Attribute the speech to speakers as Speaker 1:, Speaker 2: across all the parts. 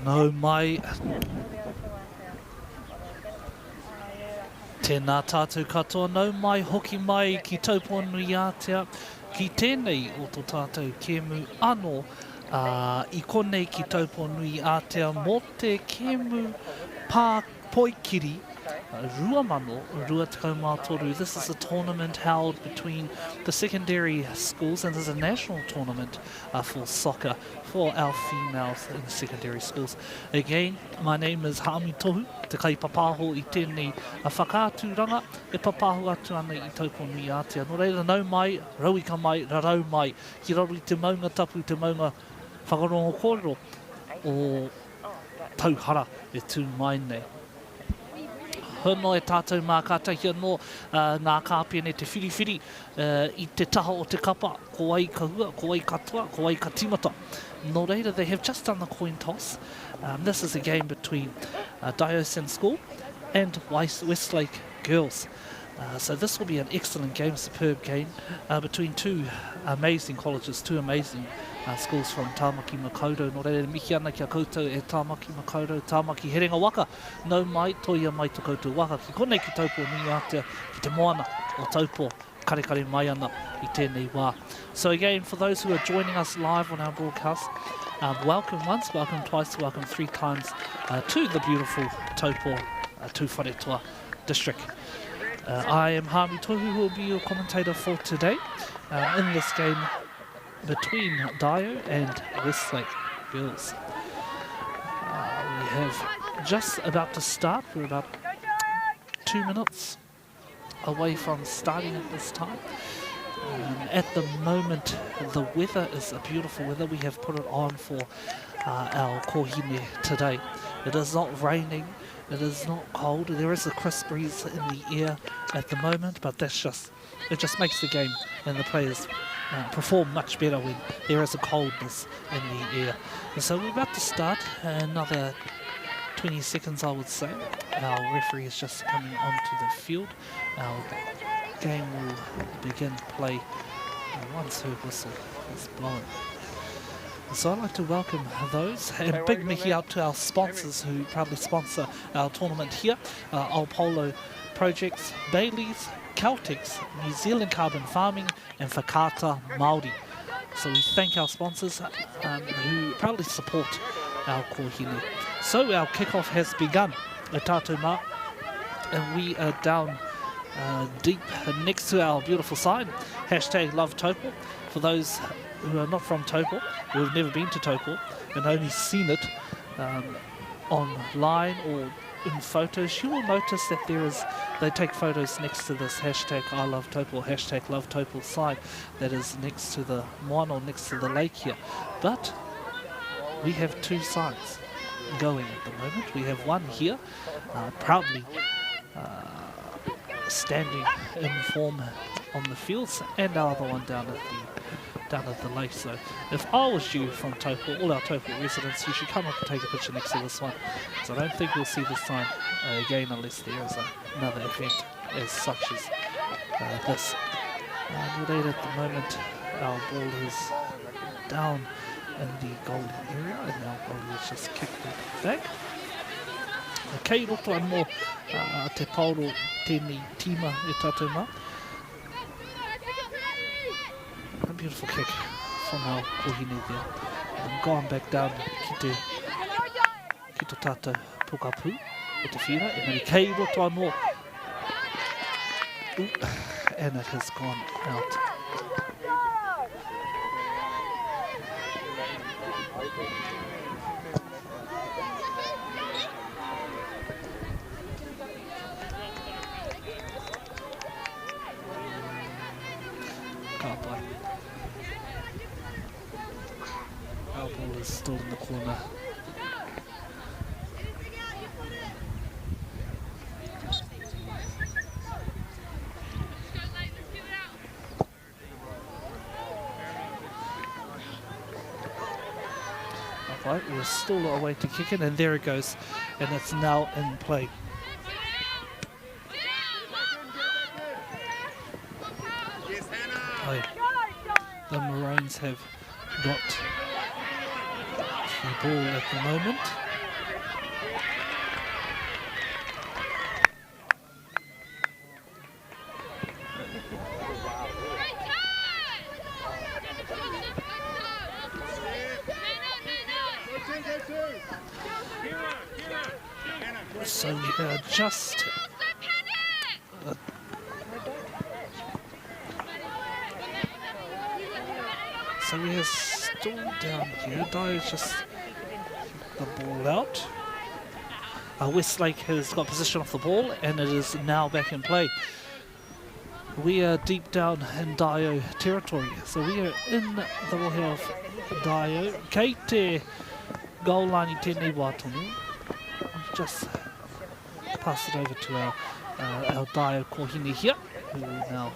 Speaker 1: Nau mai. Tēnā tātou katoa, nau mai hoki mai ki Taupo nui Aotea, ki tēnei o tō tātou kēmu anō, i konei ki Taupo nui Aotea mō te kēmu pā poikiri, rua mano, rua tekau mā toru. This is a tournament held between the secondary schools, and there's a national tournament for soccer for our females in the secondary schools. Again, my name is Hami Tohu, te kai papaho i tēnei whakāturanga, e papaho atu ana i Taupo nui Aotea. Nō reira nau mai, rauika mai, rarau mai, ki raru i te maunga tapu, te maunga whakarongo kōrero o tauhara e tū mai nei. Hono e tātou mā kātahi anō ngā kāpene te whiriwhiri i te taha o te kapa, ko ai ka hua, ko ai katoa, ko ai ka timata. Nō reira, they have just done the coin toss. This is a game between Diocesan School and Westlake Girls. So this will be an excellent game, superb game between two amazing colleges, two amazing schools from Tāmaki Makaurau. Nō reira, mihi ana kia koutou e Tāmaki Makaurau, Tāmaki Herenga Waka. Nau mai, toia mai te koutou waka. Ki konei ki Taupo nui Aotea, ki te moana o Taupo, kare mai ana i tēnei wā. So again, for those who are joining us live on our broadcast, welcome once, welcome twice, welcome three times to the beautiful Taupo, Tūwharetua district. I am Hami Tohu, who will be your commentator for today in this game between Dio and Westlake Girls. We have just about to start. We're about 2 minutes away from starting at this time. At the moment, the weather is a beautiful weather. We have put it on for our kohine today. It is not raining. It is not cold. There is a crisp breeze in the air at the moment, but it just makes the game and the players perform much better when there is a coldness in the air. And so we're about to start. Another 20 seconds, I would say. Our referee is just coming onto the field. Our game will begin play once her whistle is blown. So I'd like to welcome those, and big mihi out to our sponsors who proudly sponsor our tournament here. Aupolo Projects, Bailey's, Celtics, New Zealand Carbon Farming, and Whakata Māori. So we thank our sponsors who proudly support our kohine. So our kickoff has begun at Tātou Mā, and we are down deep next to our beautiful sign, hashtag Love Taupo. For those who are not from Taupo, who have never been to Taupo and only seen it online or in photos, you will notice that they take photos next to this hashtag I Love Taupo, hashtag Love Taupo sign that is next to the moana or next to the lake here. But we have two signs going at the moment. We have one here, proudly standing in form on the fields, and our other one down at the lake. So if I was you from Taupo, all our Taupo residents, you should come up and take a picture next to this one. So I don't think we'll see this sign again unless there is another event as such as this. At the moment, our ball is down in the golden area, and our ball is just kicked it back. Kei roto anō te pauro tēnei tīma e Tātou Mā. A beautiful kick from our kohine there. And gone back down ki tō tātou pokapū o te whira. E mani kei roto anō. And it has gone out. Our ball is still in the corner. Alright, we're still away to kick it, and there it goes, and it's now in play. The Maroons have got the ball at the moment. So we are just... so we are still down here. Dyer just kicked the ball out. Westlake has got possession of the ball and it is now back in play. We are deep down in Dio territory, so we are in the rohe of Dio. Kei te goal line I tēnei wā tonu. Just pass it over to our Dio kohine here, who will now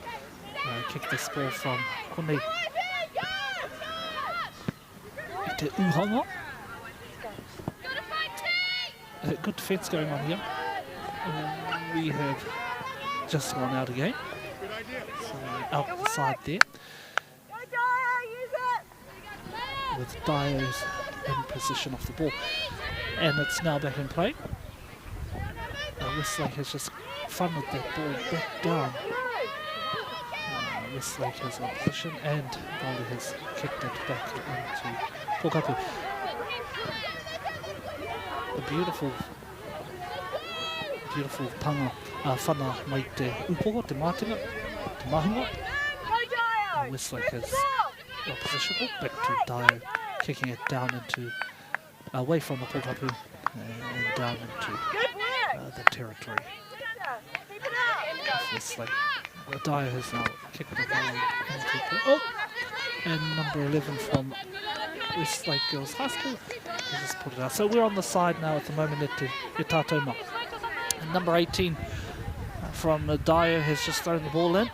Speaker 1: kick this ball from konei I te uhanga. Good defence going on here. We have just gone out again. So out the side there. With Dio's in position of the ball. And it's now back in play. Westlake has just funneled that ball back down. Westlake has in position and Goldie has kicked it back into Pokapu. A beautiful panga whana mai te upoko, te mātinga, te mahunga. Westlake has opposition back to Dio, kicking it down into away from the Pokapu and down into the territory. Westlake. Dio has now kicked the ball into and number 11 from Westlake Girls High School has just put it out. So we're on the side now at the moment at Te Taupo. And number 18 from Dio has just thrown the ball in.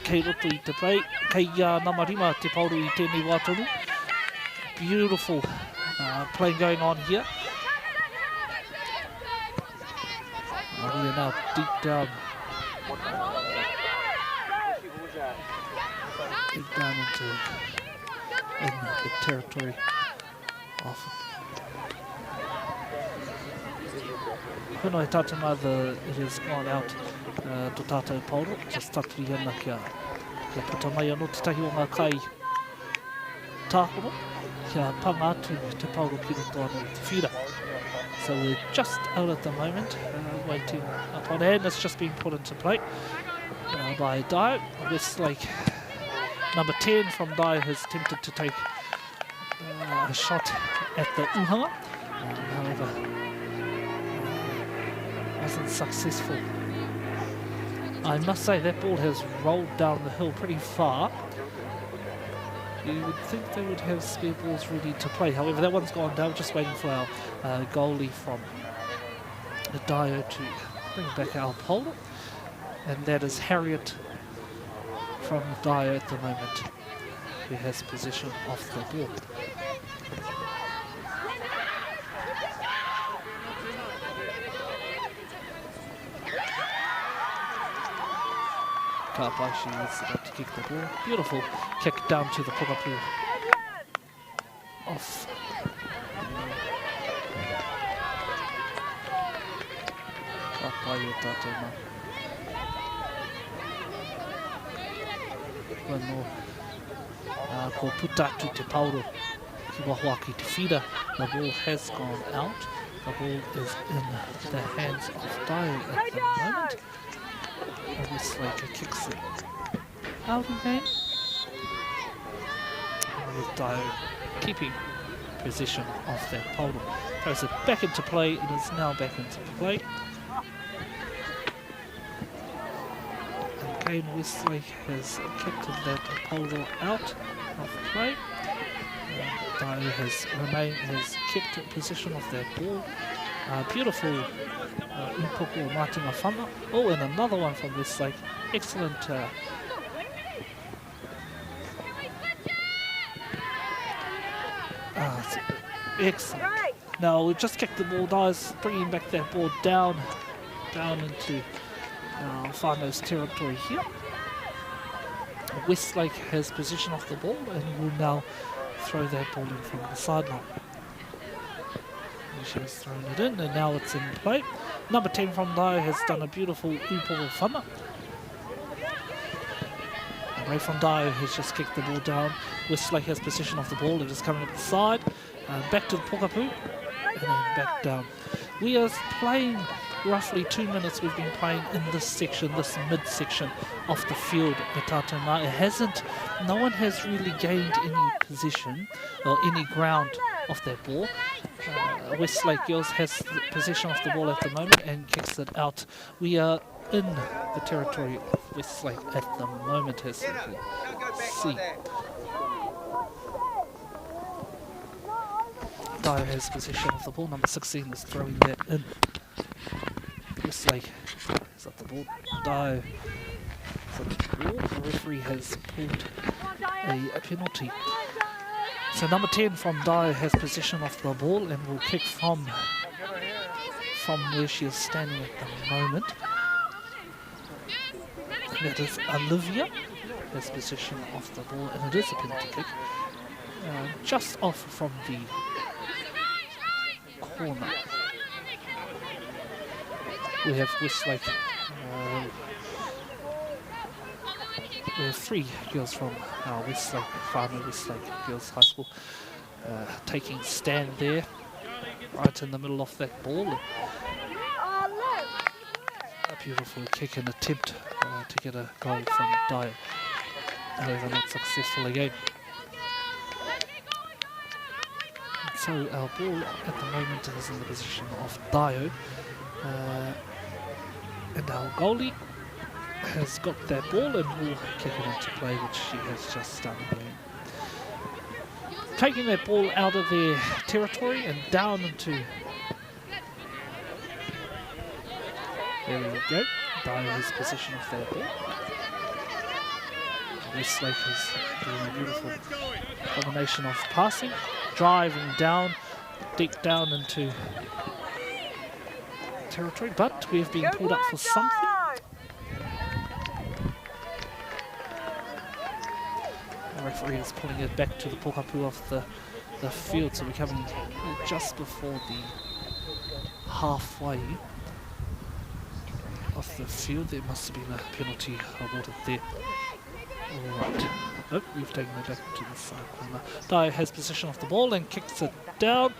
Speaker 1: Kei roto I te play. Kei namarima te pauru I tēnei wā tonu. Beautiful play going on here. We are now deep down into the territory of Whenua Tatama. It has gone out to Tātou Pauro, just taturi ana kia puta mai anō te tahi o ngā kai tākoro, kia panga atu te Pauro ki roto ana I te whira. So we're just out at the moment, waiting upon it, and it's just being put into play by Dio. Westlake, number 10 from Dio has attempted to take a shot at the uhanga, however, wasn't successful. I must say that ball has rolled down the hill pretty far. You would think they would have spare balls ready to play. However, that one's gone down. Just waiting for our goalie from the Dio to bring back our pole. And that is Harriet from Dio at the moment, who has possession of the ball. Kapashi is about to kick the ball. Beautiful kick down to the Pokapu. Off. Kapai o tātou mā. Wano ko puta atu te pauro ki wahua ki te whira. The ball has gone out. The ball is in the hands of Dio at the moment. Westlake kicks it out again. With Dio keeping possession of that pole. Throws it back into play. It is now back into play. And again, Westlake has kicked that pole out of play. Dio has kept possession of that ball. Beautiful Impoko Martinga whana. Oh, and another one from Westlake. Excellent excellent. Now we've just kicked the ball. Dio's bringing back that ball down into whānau's territory here. Westlake has possession of the ball and will now throw that ball in from the sideline. She has thrown it in and now it's in play. Number 10 from Dio has done a beautiful upoko whana. And Ray from Dio has just kicked the ball down. Westlake has possession of the ball. It is coming up the side. Back to the Pokapu and then back down. We are playing roughly 2 minutes we've been playing in this section, this mid-section of the field at Taupo. No one has really gained any position or any ground off their ball. Westlake Girls has the possession of the ball at the moment and kicks it out. We are in the territory of Westlake at the moment, as you can see. Dyer has possession of the ball. Number 16 is throwing that in. Westlake is up the ball. Dyer is up the ball. The referee has pulled a penalty. So number 10 from Dyer has possession of the ball and will kick from where she is standing at the moment. That is Olivia has possession of the ball, and it is a penalty kick. Just off from the corner. We have Westlake. We have 3 girls from Westlake, Farmer Westlake Girls High School, taking stand there, right in the middle of that ball. A beautiful kick and attempt to get a goal from Dyer. However, not successful again. So our ball at the moment is in the position of Dyer. And our goalie has got that ball and will kick it into play, which she has just done again. Taking that ball out of their territory and down into... There we go. Dyer has possession of that ball. Westlake is doing a beautiful combination of passing, driving down, deep down into territory, but we have been pulled up for something. The referee is pulling it back to the pokapū of the field, so we're coming just before the halfway of the field. There must have been a penalty awarded there. Alright. Nope, we've taken it back to the side corner. Dyer has possession of the ball and kicks it down.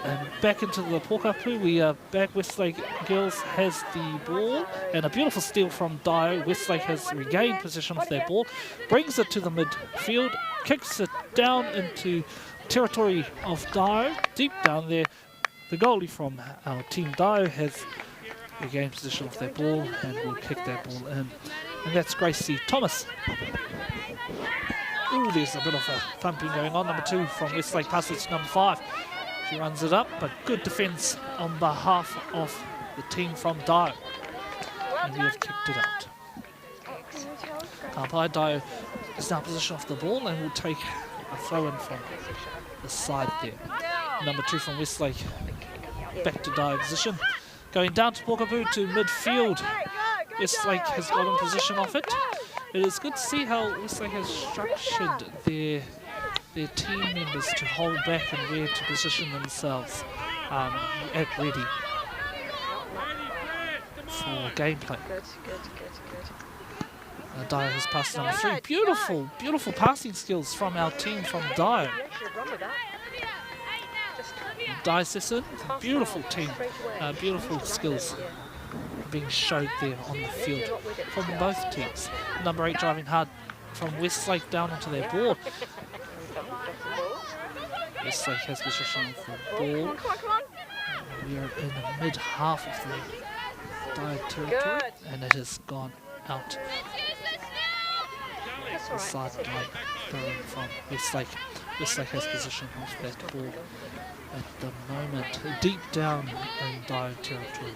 Speaker 1: And back into the pokapū. We are back. Westlake Girls has the ball and a beautiful steal from Dyer. Westlake has regained possession of their ball, brings it to the midfield, kicks it down into territory of Dyer, deep down there. The goalie from our team, Dyer, has regained possession of their ball and will kick that ball in. And that's Gracie Thomas. Ooh, there's a bit of a thumping going on. Number 2 from Westlake passes to number 5. She runs it up, but good defence on behalf of the team from Dyer. And we have kicked it out. Dyer is now in possession of the ball and will take a throw in from the side there. Number 2 from Westlake back to Dyer position. Going down to pokapū to midfield. Westlake has got in position of it. It is good to see how Westlake has structured their team members to hold back and where to position themselves at ready for gameplay. Dyer has passed number 3. Beautiful, beautiful passing skills from our team from Dyer. Dyson, beautiful team, beautiful skills being showed there on the field from both teams. Number 8 driving hard from Westlake down onto their board. Westlake has possession of the ball. We are in the mid half of the Dyer territory and it has gone out. The side line throwing from Westlake. Westlake has possession of that ball at the moment, deep down in Dyer territory.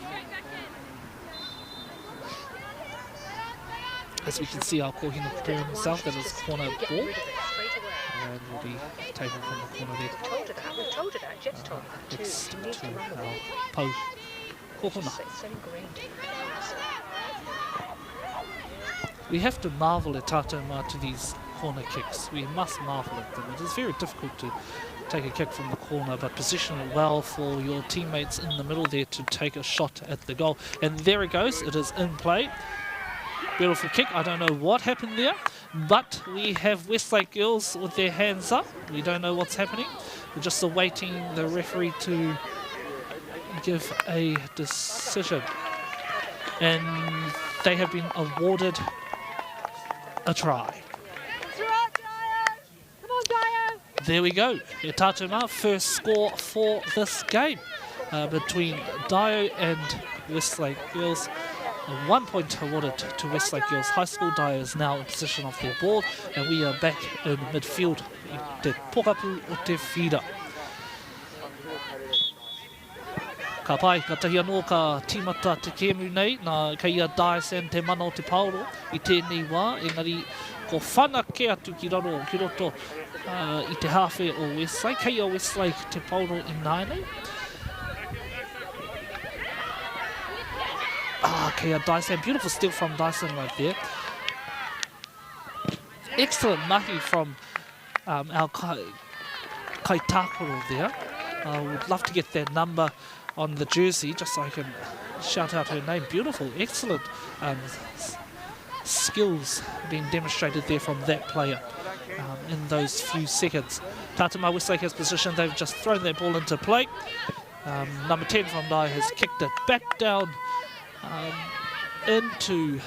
Speaker 1: As we can see, our Kohina preparing himself, that is corner ball. And will be taken from the corner there. Next to our Po Kohina. We have to marvel at Taupo to these corner kicks. We must marvel at them. It is very difficult to take a kick from the corner, but position it well for your teammates in the middle there to take a shot at the goal. And there it goes. It is in play. Beautiful kick. I don't know what happened there, but we have Westlake Girls with their hands up. We don't know what's happening. We're just awaiting the referee to give a decision. And they have been awarded a try. There we go. E Taupo, first score for this game between Dio and Westlake Girls. 1 point awarded to Westlake Girls High School. Dio is now in possession of their ball, and we are back in midfield. I te pokapu o te whira. Ka pai, ka tahi anō ka tīmata te kēmu nei, nā keia Daisen te mana o te pauro i tēnei wā, engari ko whana ke atu ki roto I te hawhe o Westlake, keia Westlake te pauro I naenei. Keia Daisen, beautiful steal from Daisen right there. Excellent mahi from our Kai Tākoro there. I would love to get their number on the jersey, just so I can shout out her name. Beautiful, excellent skills being demonstrated there from that player in those few seconds. Taupo Westlake has positioned, they've just thrown their ball into play. Number 10 from Dai has kicked it back down into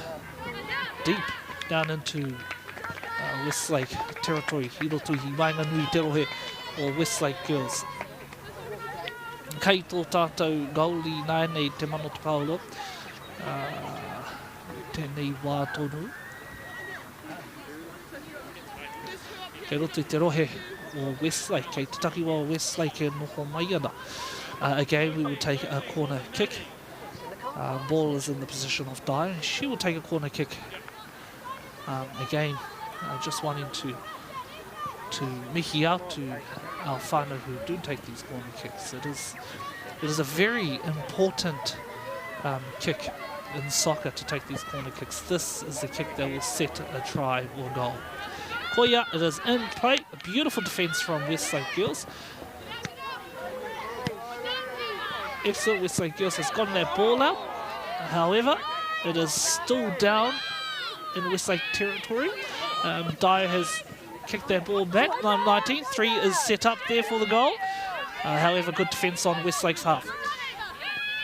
Speaker 1: Westlake territory. Hirotuhi Wainganui Terohe or Westlake Girls. Kei tō tātou goalie naenei te mano te paolo. Tēnei wā tonu. Kei roto I te rohe o Westlake, kei te takiwa o Westlake e noho mai ana. Again, we will take a corner kick. Ball is in the position of Dai. She will take a corner kick. Again, just wanting to mihi out to our whānau who do take these corner kicks. It is a very important kick in soccer to take these corner kicks. This is the kick that will set a try or goal. Koia, it is in play. A beautiful defence from Westlake Girls. Excellent, Westlake Girls has gotten that ball out. However, it is still down in Westlake territory. Dyer has kicked that ball back. 19, 3 is set up there for the goal. However, good defence on Westlake's half.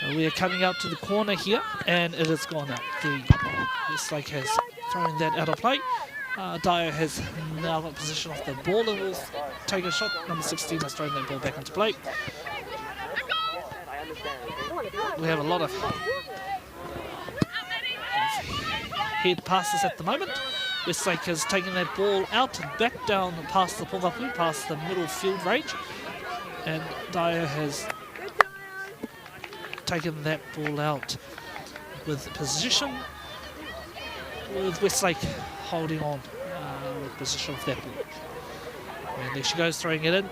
Speaker 1: We are coming out to the corner here, and it has gone out. Westlake has thrown that out of play. Dyer has now got possession of the ball and will take a shot. Number 16 has thrown that ball back into play. We have a lot of head passes at the moment. Westlake has taken that ball out and back down past the pokapu, past the middle field range. And Dyer has taken that ball out with position, with Westlake holding on with position of that ball. And there she goes, throwing it in,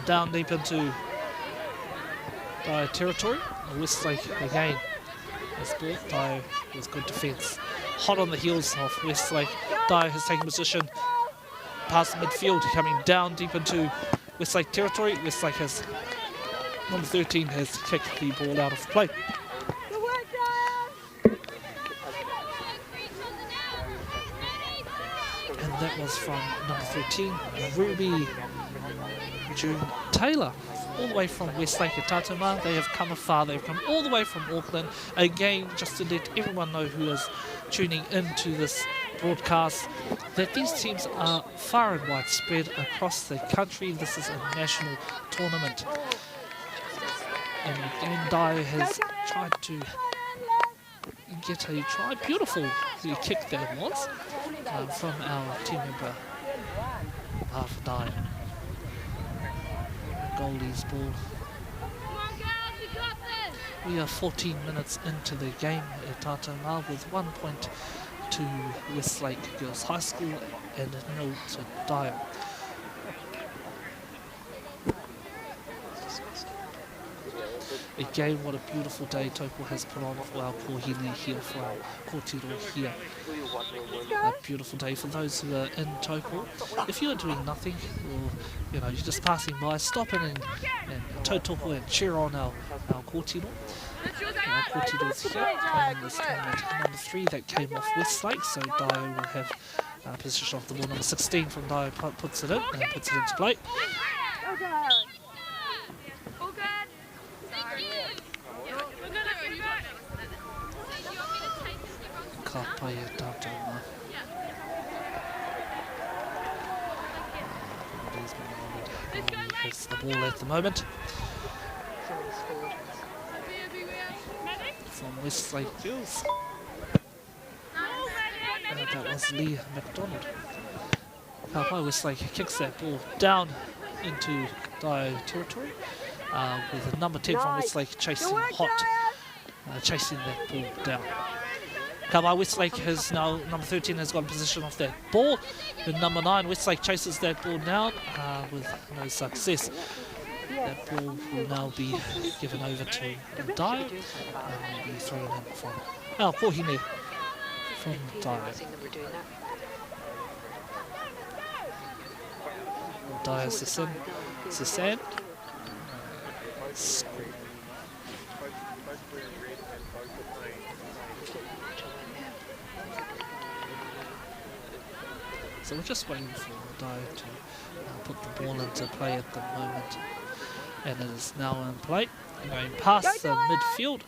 Speaker 1: down deep into Dyer territory. Westlake again has ball. Dyer with good defence. Hot on the heels of Westlake. Dyer has taken position past the midfield, coming down deep into Westlake territory. Westlake has, number 13 has kicked the ball out of play. And that was from number 13, Ruby June Taylor. All the way from Westlake at Taupo. They have come afar. They've come all the way from Auckland. Again, just to let everyone know who is tuning into this broadcast, that these teams are far and wide spread across the country. This is a national tournament. And again, Dyer has tried to get a try. Beautiful kick that was from our team member, half Dyer. Goldie's ball. We are 14 minutes into the game at Taupo with 1 point to Westlake Girls High School and 0 to Dyer. Again, what a beautiful day Taupo has put on for our kohine here, for our kōtiro here. A beautiful day for those who are in Taupo. If you are doing nothing, or you're just passing by, stop in and tautoko and cheer on our kōtiro. Our kōtiro is here playing this tournament. Number 3 that came off Westlake, so Dyer will have possession of the ball. Number 16 from Dyer puts it in and puts it into play. Ka pai e Taupo mā. He has the ball at the moment. From Westlake Girls. That was Lee McDonald. Ka pai Westlake kicks that ball down into Dio territory. With the number 10 from Westlake chasing hot. Chasing that ball down. Ka pai Westlake has now, number 13 has got possession of that ball. The number 9, Westlake chases that ball down with no success. That ball will now be given over to Dio and will be thrown in from Pohine from Dio. Dio Sasan. So we're just waiting for Dio to put the ball into play at the moment. And it is now in play. Going past the midfield.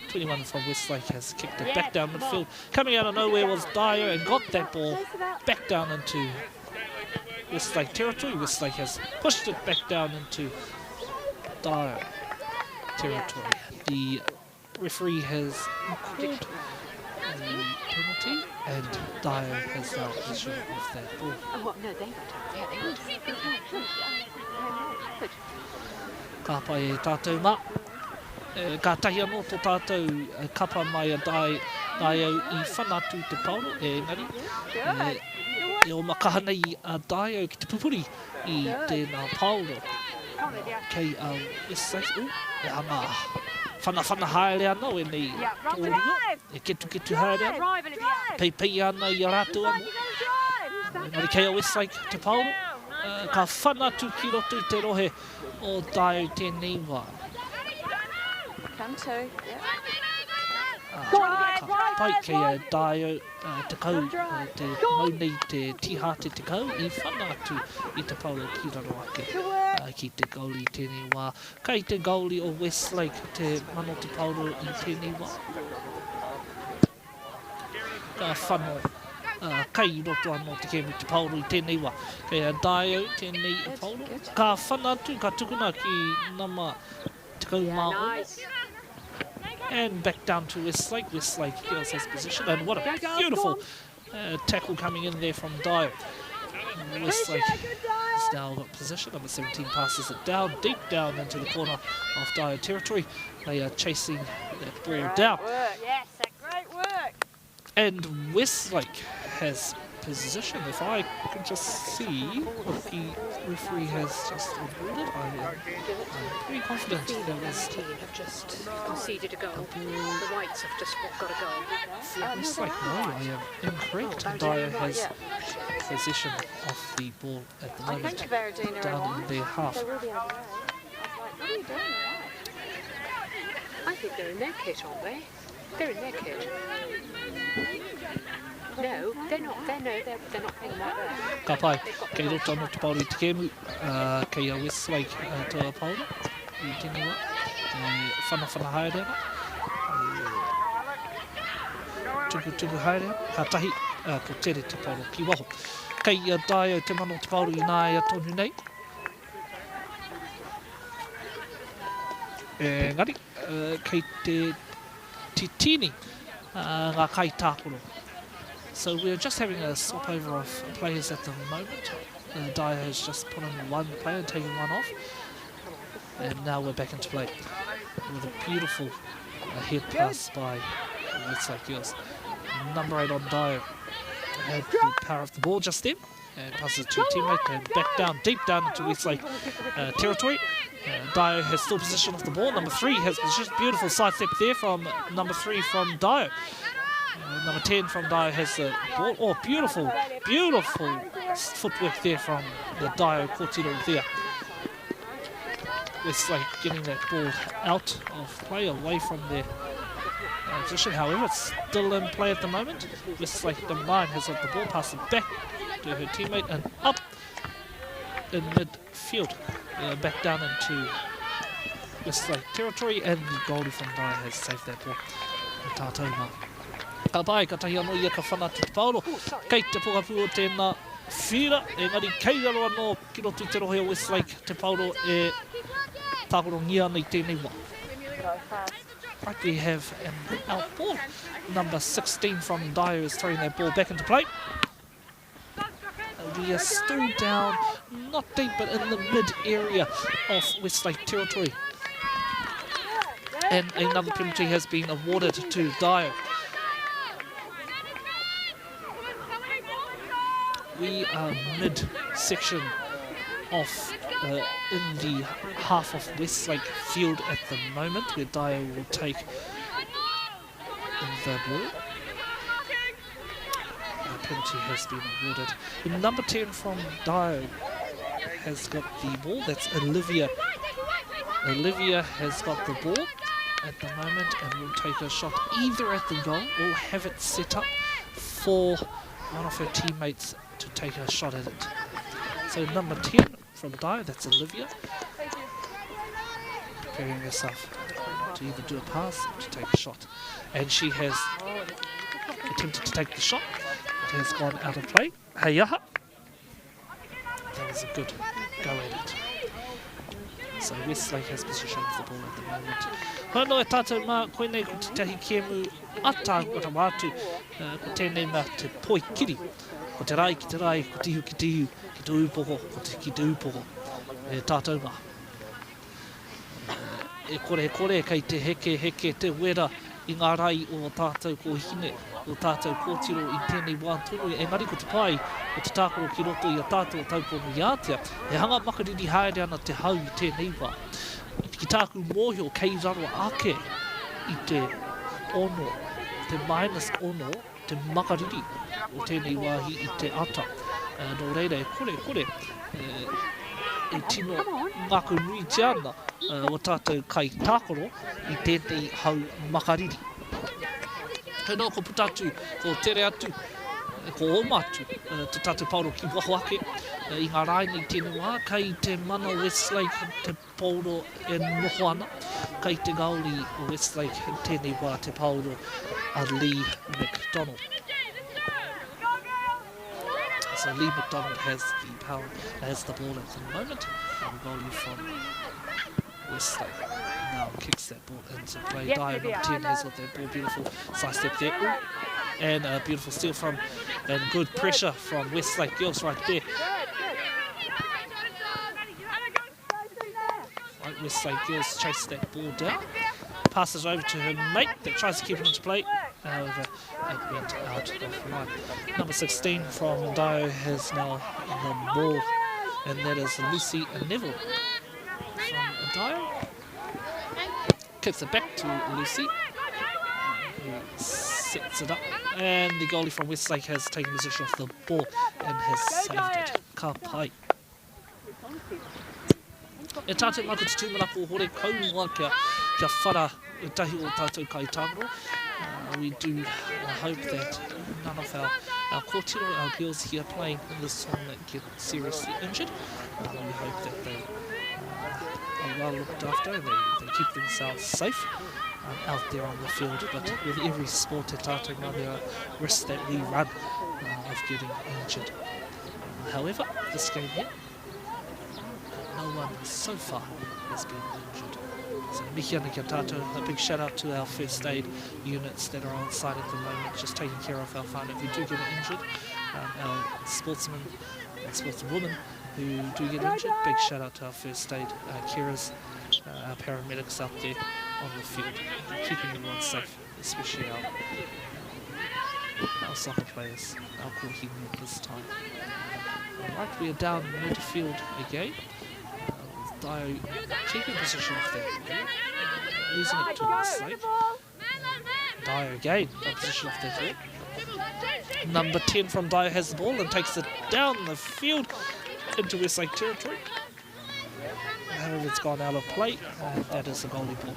Speaker 1: 21 from Westlake has kicked it back down midfield. Coming out of nowhere was Dio and got that ball back down into Westlake territory. Westlake has pushed it back down into Dio territory. The referee has called a penalty and Dio has now possession of that ball. Ka pai e tātou mā. Ka tahi anō tō tātou kapa mai a Dio I whanatu te pauro, engari. E o makahanei a Dio ki te pupuri I tēnā pauro. Kei a Westlake, e anga whana haere ana o e nei tōrua. E ketu haere ana. Pei ana I a rātou anō. Engari kei a Westlake te pauro. Ka whanatu ki roto I te rohe o Dio tēnei wā.
Speaker 2: Come to,
Speaker 1: Pai kei a Dio te kau, te maunei te tihate te kau, I whanatu I te pauro ki raro ake ki te goalie tēnei wā. Kei te goalie o Westlake te mano te pauro I tēnei wā. Ka whano kei roto anō te kēmu te pauro I tēnei wā. Kei a Dio tēnei I pauro. Ka whanatu, ka tukuna ki nama te kau mā o. And back down to Westlake. Westlake Girls has position. And what a beautiful tackle coming in there from Dio. Westlake has now got position. Number 17 passes it down, deep down into the corner of Dio territory. They are chasing that ball down.
Speaker 2: Yes, great work.
Speaker 1: And Westlake has position. If I could just see what the referee has just awarded, I'm pretty confident there was.
Speaker 3: The team have just conceded a goal. The Whites have just got a goal.
Speaker 1: Westlake, no, I am incorrect. Dio has possession of the ball at the moment, down in their half.
Speaker 3: I think they're in their kit, aren't they? They're in their kit. No, they're not. They're not playing like that.
Speaker 1: Ka pai, kei roto anō te pauro I te kēmu, kei a Westlake toa pauro I tēnei wā. Whana haere ana. Tuku haere ana. Ka tahi, ko tere te pauro ki waho. Kei a Dio te mano te pauro I nā ia tonu nei. Engari, kei te titini ngā kai tāporo. So we're just having a swap over of players at the moment. Dio has just put on one player and taken one off. And now we're back into play. With a beautiful head pass by Westlake Girls. Number 8 on Dio had the power of the ball just then. And passes it to a teammate and back down, deep down into Westlake territory. Dio has still possession of the ball. Number 3 has possession. Beautiful sidestep there from number 3 from Dio. Number 10 from Dio has the ball. Oh, beautiful footwork there from the Dio Kōtiro there. Westlake getting that ball out of play, away from their position. However, it's still in play at the moment. Westlake number 9 has got the ball, passes it back to her teammate and up in midfield. Back down into Westlake territory, and the goalie from Dio has saved that ball. Taupo. ka pai, ka tahi anō ia ka whanatu te pauro. Kei te pokapū o tēnā whira, engari kei aro anō ki roto i te rohe o Westlake, te pauro e tākoro ngia nei tēnei wā. Right, we have an out ball. Number 16 from Dyer is throwing that ball back into play. We are still down, not deep, but in the mid area of Westlake territory. And another penalty has been awarded to Dyer. We are mid-section of in the half of Westlake field at the moment, where Dyer will take the ball. A penalty has been awarded. Number 10 from Dyer has got the ball. That's Olivia. Olivia has got the ball at the moment and will take a shot either at the goal or have it set up for one of her teammates to take a shot at it. So number 10 from Dyer, that's Olivia, preparing herself to either do a pass or to take a shot. And she has attempted to take the shot. It has gone out of play. Hey yaha! That was a good go at it. So Westlake has possession of the ball at the moment. Hono e tātou mā, koe nei ko te tahi kēmu ata o wātu, ko tēnei mā te poi kiri. Ko te rai ki te rai, ko tihu ki tihu, ki te upoko, ko te ki te upoko. E tātou mā. E kore kei te heke te wera i ngā rai o tātou ko hine, o tātou kōtiro i tēnei wā tonu. Engari ko te pai, o te tākoro ki roto i a tātou o Taupo i Aotea. E hanga makariri haere ana te hau i tēnei wā. Ki tāku mōhio kei raro ake i te ono, te minus ono, te makariri o tēnei wāhi i te ata. Nō reira e kore, e tino ngaku nui te ana o tātou kai tākoro i tēnei hau makariri. Tēnā ko putatu, ko tere atu, ko omatu, te tātou pauro ki waho ake, i ngā rai nei tēnei wā, kai te mana Westlake te pauro e noho ana, kai te gauri o Westlake tēnei wā te pauro a Lee McDonald. So Lee McDonald has the ball at the moment, and the goalie from Westlake now kicks that ball into play. Dyer number 10 has got that ball, beautiful side step there. Ooh. And a beautiful steal from, and good pressure from Westlake girls right there. Right, Westlake girls chase that ball down, passes over to her mate that tries to keep it into play. However, it went out of line. Number 16 from Dyer has now the ball, and that is Lucy Neville from Dyer. Kicks it back to Lucy, who sets it up, and the goalie from Westlake has taken possession of the ball and has saved it. Ka pai. E tātou mako te tūmanako hore kaunua kia whara e tahi o tātou kai tāngaro. We do hope that none of our kōtiro, our girls here playing in this tournament get seriously injured. We hope that they are well looked after and they keep themselves safe out there on the field. But with every sport at tātou mā, there are risks that we run of getting injured. However, this game here, no one so far has been injured. So mihi ana kia tātou, a big shout out to our first aid units that are on site at the moment, just taking care of our whānau if we do get injured. Our sportsmen and sportswomen who do get injured, big shout out to our first aid carers, our paramedics out there on the field, keeping everyone safe, especially our soccer players, our kōhinu at this time. Alright, we are down midfield again. Dyer keeping possession of that ball, losing it to Westlake. Dyer again in possession of that ball. Number 10 from Dyer has the ball and takes it down the field into Westlake territory. However, it's gone out of play, and that is a goalie ball.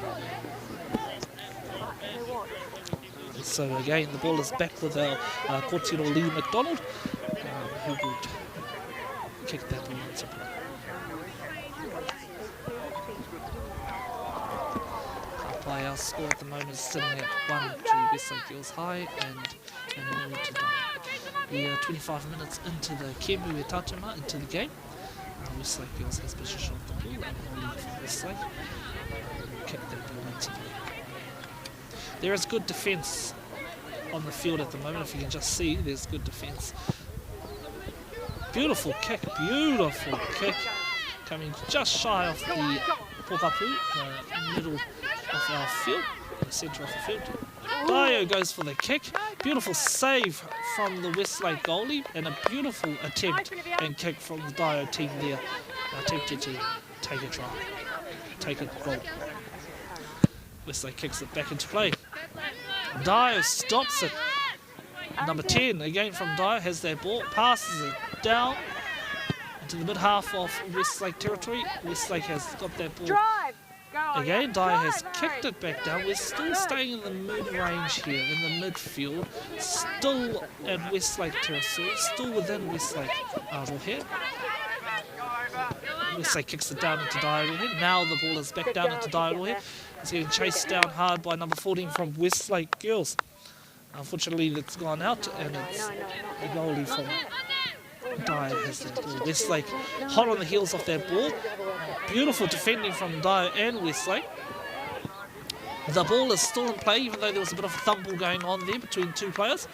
Speaker 1: So again, the ball is back with our kōtiro Lee McDonald, who would kick that ball into play. our score at the moment is sitting at 1 to Westlake Girls High and 0 to Dai. We are 25 minutes into the Kemu e Tatuma, into the game. Westlake Girls has possession of the ball and the lead from Westlake. Kick that ball into the... There is good defence on the field at the moment, if you can just see, there's good defence. Beautiful kick, coming just shy of the Pokapu, middle of our field, the centre of the field. Dio goes for the kick, beautiful save from the Westlake goalie, and a beautiful attempt and kick from the Dio team there, attempted to take a try, take a goal. Westlake kicks it back into play. Dio stops it. Number 10 again from Dio has that ball, passes it down into the mid half of Westlake territory. Westlake has got that ball again. Dio has kicked it back down. We're still staying in the mid range here, in the midfield, still at Westlake territory, still within Westlake Arrowhead. Westlake kicks it down into Dio Arrowhead. Now the ball is back down into Dio Arrowhead. It's getting chased down hard by number 14 from Westlake Girls. Unfortunately, it's gone out, and it's the goalie from Dio has that ball. Westlake hot on the heels of that ball. Beautiful defending from Dio and Westlake. The ball is still in play, even though there was a bit of a thumble going on there between two players.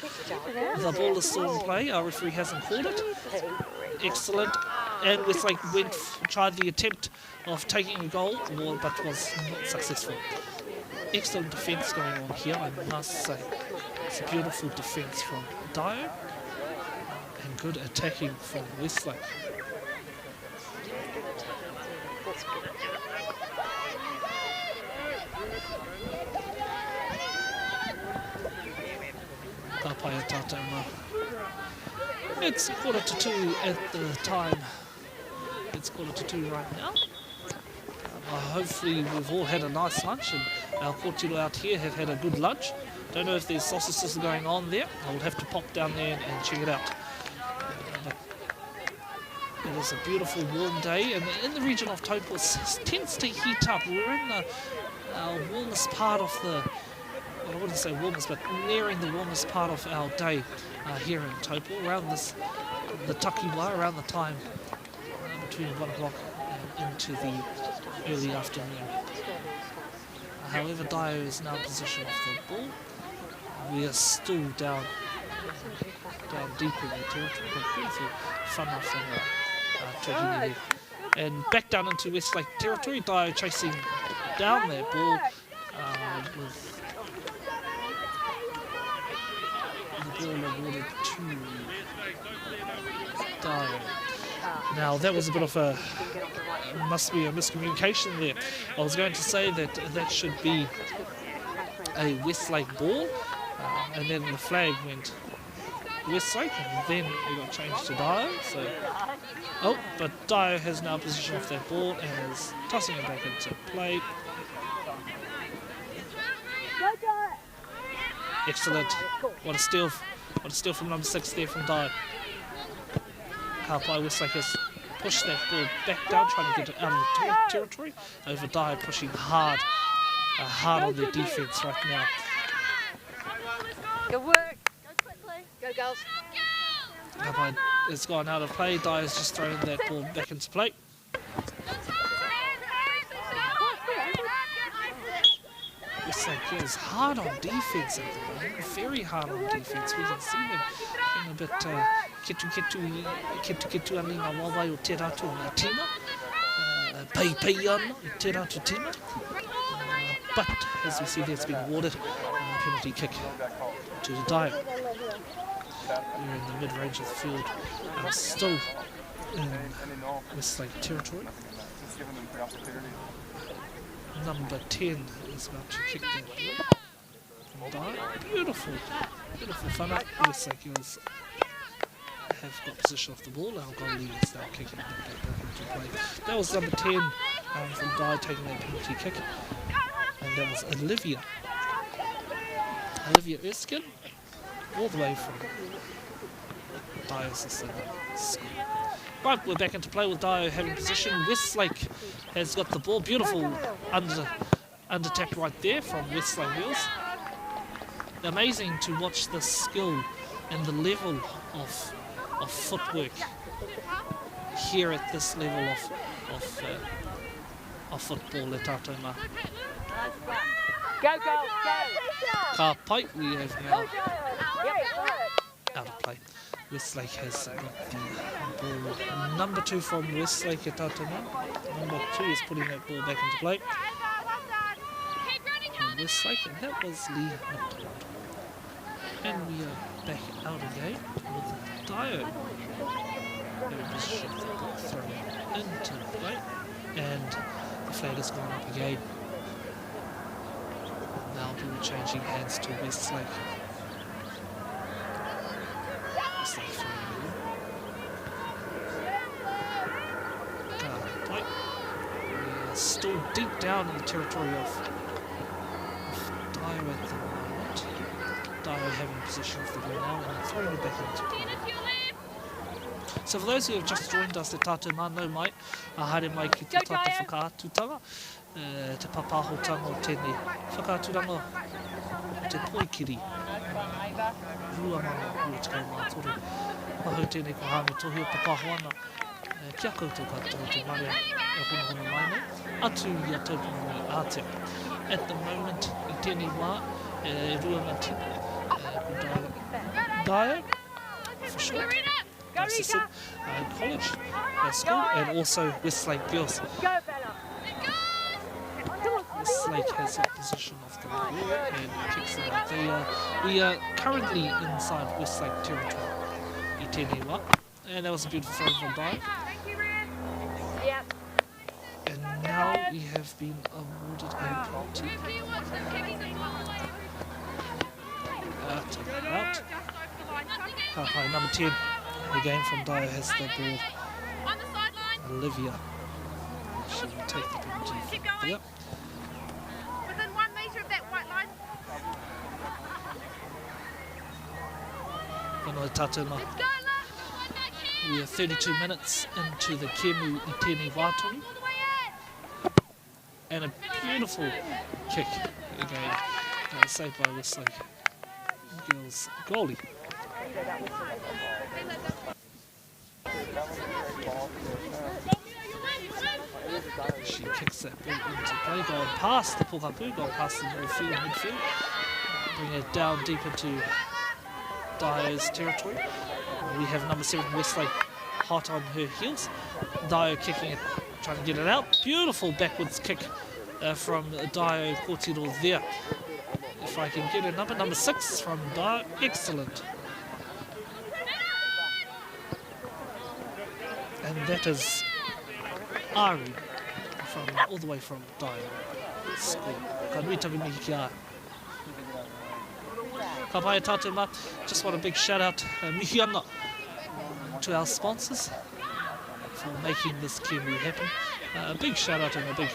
Speaker 1: The ball is still in play. Our referee hasn't called it. Excellent. And Westlake tried the attempt of taking a goal, but was not successful. Excellent defence going on here, I must say. It's a beautiful defence from Dio and good attacking from Westlake. Kapaya Tatama. It's 1:45 at the time. It's 1:45 right now. Hopefully we've all had a nice lunch, and our kōtiro out here have had a good lunch. Don't know if there's sausages going on there. I will have to pop down there and check it out. But it is a beautiful warm day, and in the region of Taupo it tends to heat up. We're in the warmest part of the, well, I wouldn't say warmest, but nearing the warmest part of our day here in Taupo, around the takiwa, around the time between 1 o'clock and into the early afternoon. However, Dio is now in possession of the ball. We are still down deep in the territory. Beautiful whana from Tuhini there. And back down into Westlake territory. Dio chasing down that ball with the ball awarded to Dio. Now that was a bit of a, must be a miscommunication there. I was going to say that that should be a Westlake ball, and then the flag went Westlake, and then it got changed to Dio. So, oh, but Dio has now possession of that ball and is tossing it back into play. Excellent. What a steal! What a steal from number 6 there from Dio. Kaupai Westlake has pushed that ball back down, trying to get it out of the territory. Over Dio pushing hard on their defence right now.
Speaker 2: Good work. Go quickly. Go girls.
Speaker 1: Kaupai has gone out of play. Dio's just thrown that ball back into play. Westlake is hard on defence at the moment, very hard on defence. We can see them being a bit ketu ani ngā wawai o te ratu o ngā tima, pei ana o te ratu tima. But as we see there, it's been awarded a penalty kick to the Dio. We're in the mid-range of the field, still in Westlake territory. Number 10 is about to kick that ball. Dio, beautiful whana. Westlake Girls have got possession of the ball. Our goalie is now kicking that back into play. That was number 10 from Dio taking that penalty kick. And that was Olivia Erskine, all the way from Dio's school. Right, we're back into play with Dio having possession. Westlake has got the ball. Beautiful under tap right there from Westlake Girls. Amazing to watch the skill and the level of footwork here at this level of football at Taupo.
Speaker 2: Go, go, go!
Speaker 1: Ka pai, we have now out of play. Westlake has got the ball. Number 2 from Westlake at Taupo. Number 2 is putting that ball back into play. And Westlake, and that was Lee McDonald. And we are back out again with Dio. Thrown into play. And the flag has gone up again. Now ball changing hands to Westlake. Westlake throwing play. We are still deep down in the territory of Dio at the moment. Dio having possession of the ball now and throwing it back into play. So for those who have just joined us, te tātou mānau mai, haere mai ki te tata whakaatutanga, te papahotanga o tēnei whakaaturanga o te poikiri. Rua mana ua tekau mātoru. Mahau tēnei ko hāngu tohi o papahoana. Kia koutou katoa te marea e hono mai nei. Atu i a taupuna i Aotea. At the moment, i tēnei wā, rua mantina. Dio, for sure. NZSS College School, and also Westlake Girls. Westlake has a position of the ball and kicks it out. We are currently inside Westlake territory. I tēnei wā. And that was a beautiful throw from Dio. And now we have been awarded a penalty. Take it out. Kapai number 10. Again from Dio has the ball. Olivia. She will take the penalty.
Speaker 2: Keep going.
Speaker 1: Yep.
Speaker 2: Within 1 metre of that white line.
Speaker 1: Whanau Tatuma. We are 32 minutes into the Kemu I tēnei wāturi. And a beautiful kick again. Saved by Westlake Girls goalie. She kicks that ball into play, going past the Pokapū, going past the midfield, bring it down deep into Dio's territory. We have number 7 Westlake hot on her heels. Dio kicking it, trying to get it out. Beautiful backwards kick from Dio Kotiro there. If I can get a number 6 from Dio, excellent. And that is Ari, all the way from Dio School. Kanui taku mihi ki a. Ka pai tātou mā. Just want a big shout out, mihi ana, to our sponsors for making this Kemu happen. A big shout out and a big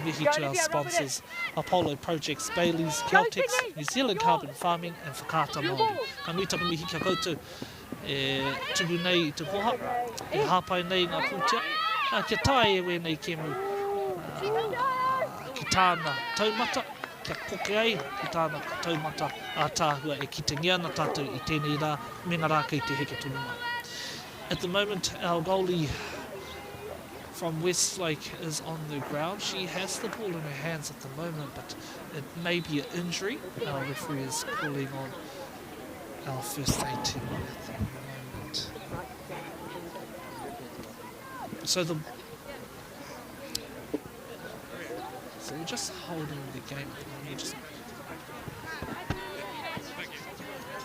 Speaker 1: mihi to our sponsors, Apollo Projects, Bailey's, Celtics, New Zealand Carbon Farming and Whakaata Māori. Kanui taku mihi kia koutou. Tuku nei te koha, e hāpai nei ngā pūtea, kia tae e we nei Kemu, ki tāna taumata, kia koke ai, ki tāna taumata a tāhua e kitengia na tātou I tēnei rā, me ngā rā kei te heke tunu mai. At the moment, our goalie from Westlake is on the ground. She has the ball in her hands at the moment, but it may be an injury. Our referee is calling on our first aid team at the moment. So we're just holding the game at the moment, just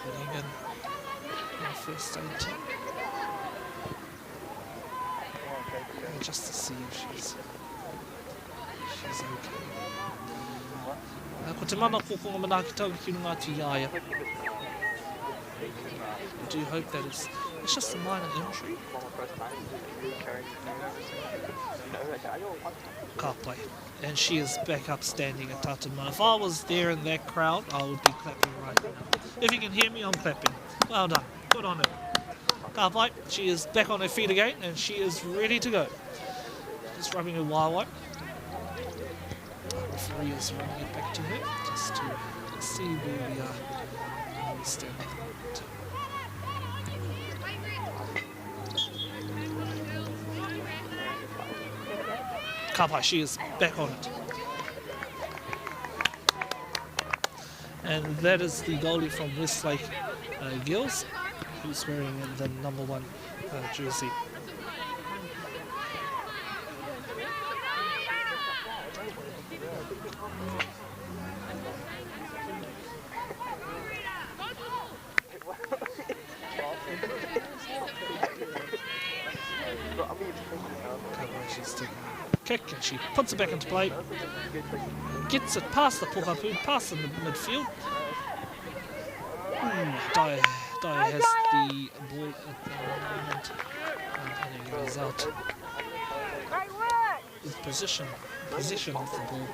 Speaker 1: putting in our first aid team. Just to see if she's okay. Ko te mana kōkonga manaaki tau ki runga atu iaia. I do hope that it's just a minor injury. Ka pai. And she is back up standing at Tatuma. If I was there in that crowd, I would be clapping right now. If you can hear me, I'm clapping. Well done. Good on her. Ka pai. She is back on her feet again and she is ready to go. Just rubbing her waiwai. referee is running it back to her just to see where we are. We stand at the moment. Kapai, she is back on it. And that is the goalie from Westlake Girls, who's wearing the number 1 jersey. She's taking a kick and she puts it back into play. Gets it past the Pokapū, past the midfield. Dai has the ball at the moment. And it goes out. With possession of the ball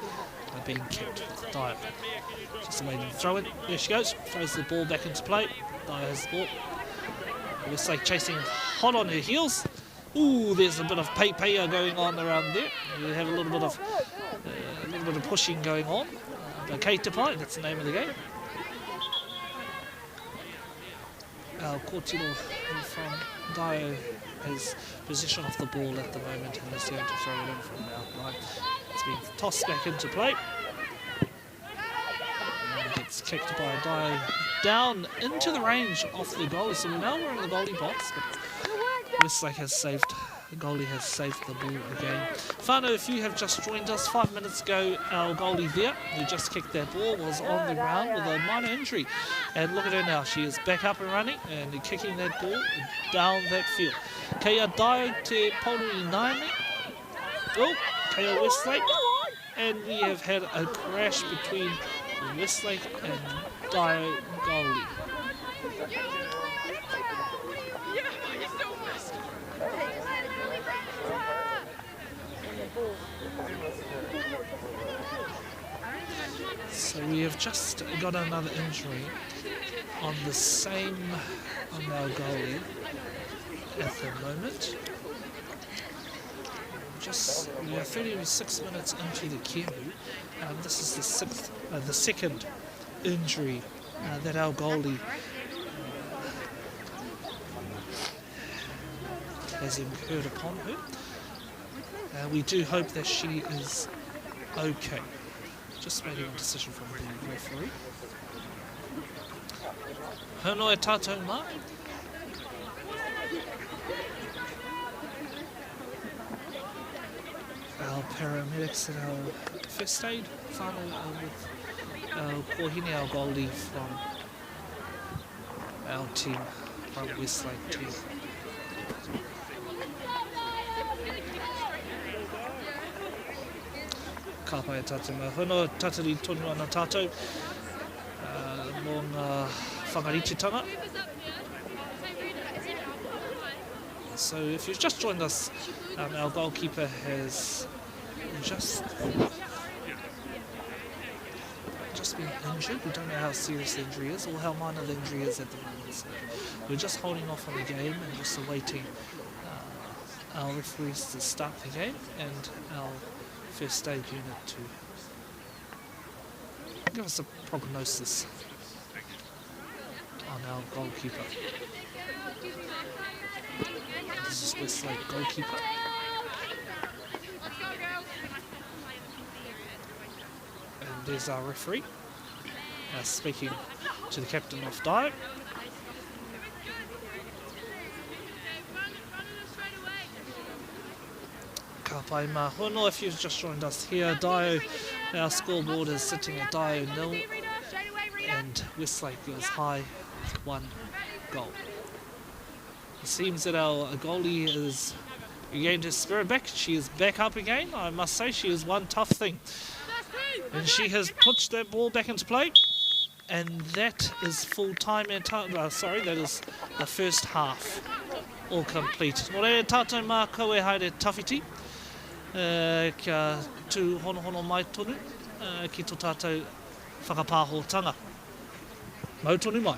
Speaker 1: being kept with Dai. Just waiting to throw it. There she goes. Throws the ball back into play. Dai has the ball. Looks like chasing hot on her heels. Ooh, there's a bit of pay-payer going on around there. We have a little bit of pushing going on. But Keitapai, that's the name of the game. Kōtiro from Dio has possession of the ball at the moment and is going to throw it in from outline. It's being tossed back into play. And gets kicked by Dio down into the range of the goalie. So now we're in the goalie box, but Westlake has saved, the goalie has saved the ball again. Whānau, if you have just joined us 5 minutes ago, our goalie there, who just kicked that ball, was on the ground with a minor injury. And look at her now, she is back up and running and kicking that ball down that field. Kia Dio te Paulu I Naime. Oh, Kia Westlake. And we have had a crash between Westlake and Dio goalie. So we have just got another injury on our goalie at the moment. We are 36 minutes into the Kemu, and this is the second injury that our goalie has incurred upon her. We do hope that she is okay. Just waiting on a decision from the referee. Hono e tātou mā. Our paramedics and our first aid whānau with our kohine, our goalie from our team, from Westlake team. Ka pai tātou mā hono, tatari tonu ana tātou mō ngā whangarititanga. So if you've just joined us, our goalkeeper has just been injured. We don't know how serious the injury is or how minor the injury is at the moment. So we're just holding off on the game and just awaiting our referees to start the game and our first aid unit to give us a prognosis on our goalkeeper. This is Westlake goalkeeper. And there's our referee speaking to the captain of Dio. Ka pai mā hono, if you've just joined us here, Dio, our scoreboard is sitting at Dio 0 and Westlake goes high with 1 goal. It seems that our goalie is regained her spirit back. She is back up again. I must say she is one tough thing. And she has pushed that ball back into play. And that is full time. That is the first half. All complete. Nō reira tātou mā koe haere tawhiti. Kia tū hono hono mai tonu. Ki tō tātou whakapāhotanga. Mau tonu mai.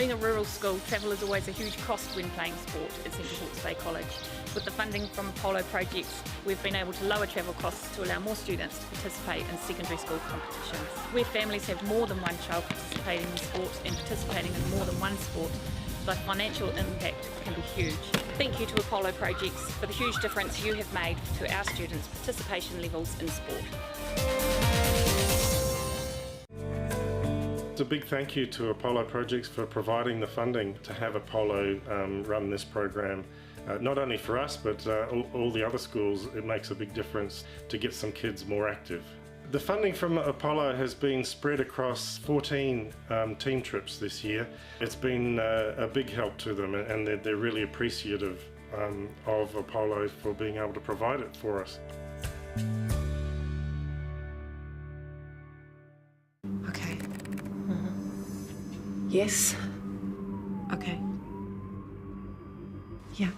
Speaker 4: Being a rural school, travel is always a huge cost when playing sport at Central Hawke's Bay College. With the funding from Apollo projects, we've been able to lower travel costs to allow more students to participate in secondary school competitions. Where families have more than one child participating in sport and participating in more than one sport, the financial impact can be huge. Thank you to Apollo projects for the huge difference you have made to our students' participation levels in sport.
Speaker 5: A big thank you to Apollo Projects for providing the funding to have Apollo run this program. Not only for us, but all the other schools. It makes a big difference to get some kids more active. The funding from Apollo has been spread across 14 team trips this year. It's been a big help to them, and they're really appreciative of Apollo for being able to provide it for us.
Speaker 6: Okay. Yes. Okay. Yeah.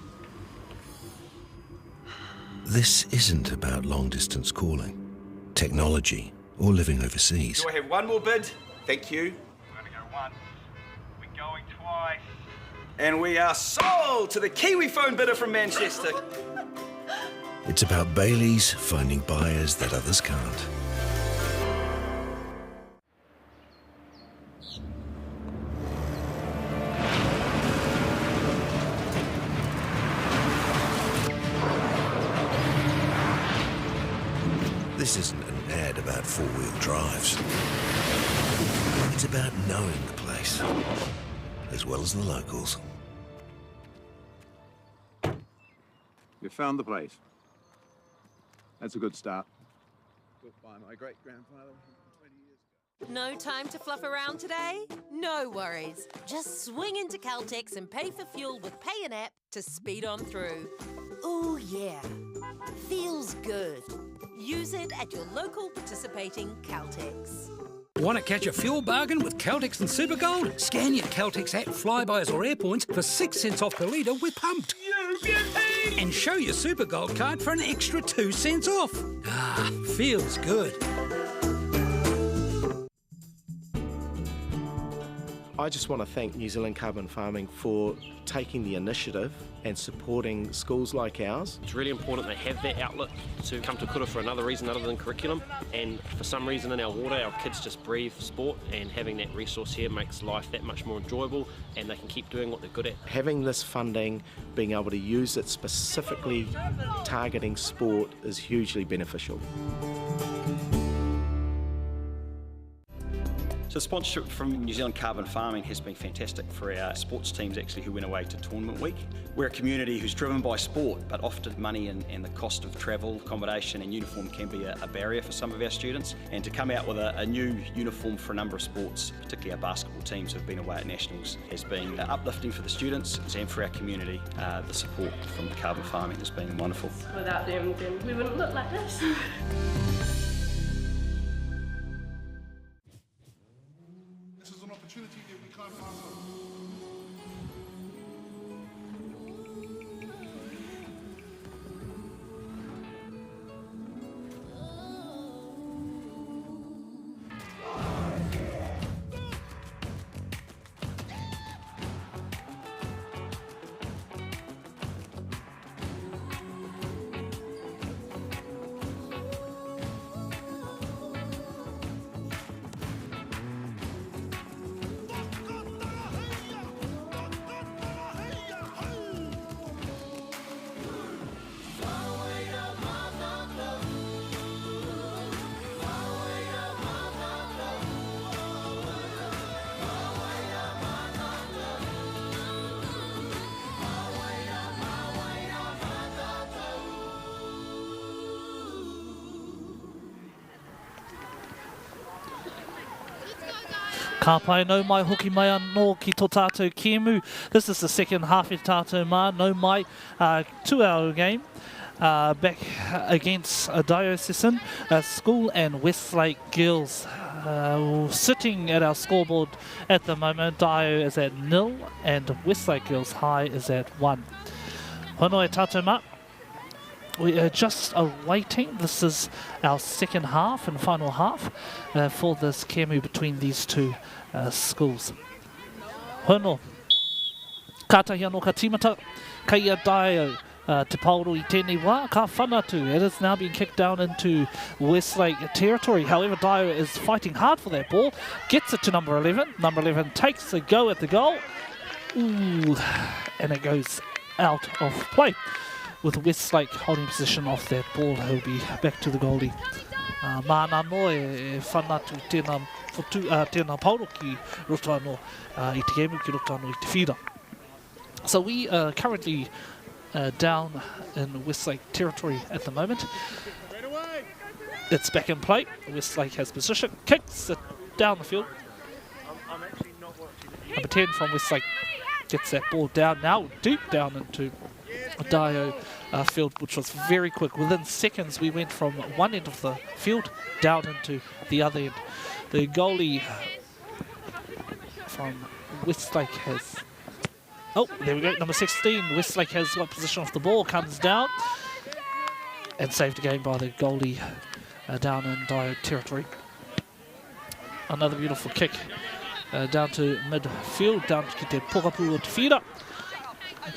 Speaker 7: This isn't about long-distance calling, technology, or living overseas.
Speaker 8: Do I have one more bid? Thank you.
Speaker 9: We're going to go once. We're going twice.
Speaker 8: And we are sold to the Kiwi phone bidder from Manchester.
Speaker 7: It's about Bailey's finding buyers that others can't. This isn't an ad about four-wheel drives. It's about knowing the place, as well as the locals.
Speaker 10: You found the place. That's a good start. Built by my great-grandfather 20 years ago.
Speaker 11: No time to fluff around today? No worries. Just swing into Caltex and pay for fuel with Pay an App to speed on through. Ooh, yeah. Feels good. Use it at your local participating Caltex.
Speaker 12: Want to catch a fuel bargain with Caltex and Supergold? Scan your Caltex app, Flybys or Airpoints for 6 cents off per litre with Pumped. And show your Supergold card for an extra 2 cents off. Ah, feels good.
Speaker 13: I just want to thank New Zealand Carbon Farming for taking the initiative and supporting schools like ours.
Speaker 14: It's really important they have that outlet to come to kura for another reason other than curriculum, and for some reason in our water our kids just breathe sport, and having that resource here makes life that much more enjoyable and they can keep doing what they're good at.
Speaker 13: Having this funding, being able to use it specifically targeting sport is hugely beneficial.
Speaker 8: So sponsorship from New Zealand Carbon Farming has been fantastic for our sports teams actually who went away to tournament week. We're a community who's driven by sport, but often money and the cost of travel, accommodation and uniform can be a barrier for some of our students. And to come out with a new uniform for a number of sports, particularly our basketball teams who've been away at nationals, has been uplifting for the students and for our community. The support from Carbon Farming has been wonderful.
Speaker 15: Without them, then we wouldn't look like this.
Speaker 1: Ka pai nau mai hoki mai anō ki tō tātou kēmu. This is the second half i tātou mā. Nau mai 2-hour game back against Diocesan School and Westlake Girls. Sitting at our scoreboard at the moment, Dio is at 0 and Westlake Girls High is at 1. Honoi tātou mā. We are just awaiting. This is our second half and final half for this kēmu between these two schools. Hono. Kātahi anō ka tīmata, Kaia Daio, Te Paoro I tēnei wā, ka whanatu. It is now being kicked down into Westlake territory. However, Daio is fighting hard for that ball, gets it to number 11. Number 11 takes a go at the goal. Ooh, and it goes out of play, with Westlake holding possession of that ball. He'll be back to the goalie. Mana no e whanatu tēnā pauro ki roto anō I te game, ki roto anō I te whira. So we are currently down in Westlake territory at the moment. It's back in play. Westlake has position, kicks it down the field. Number 10 from Westlake gets that ball down now, deep down into Daio field, which was very quick. Within seconds, we went from one end of the field down into the other end. The goalie from Westlake has... Oh, there we go, number 16. Westlake has got possession of the ball, comes down, and saved again by the goalie down in Daio territory. Another beautiful kick down to midfield, down to Te Pokapū o Te Whira.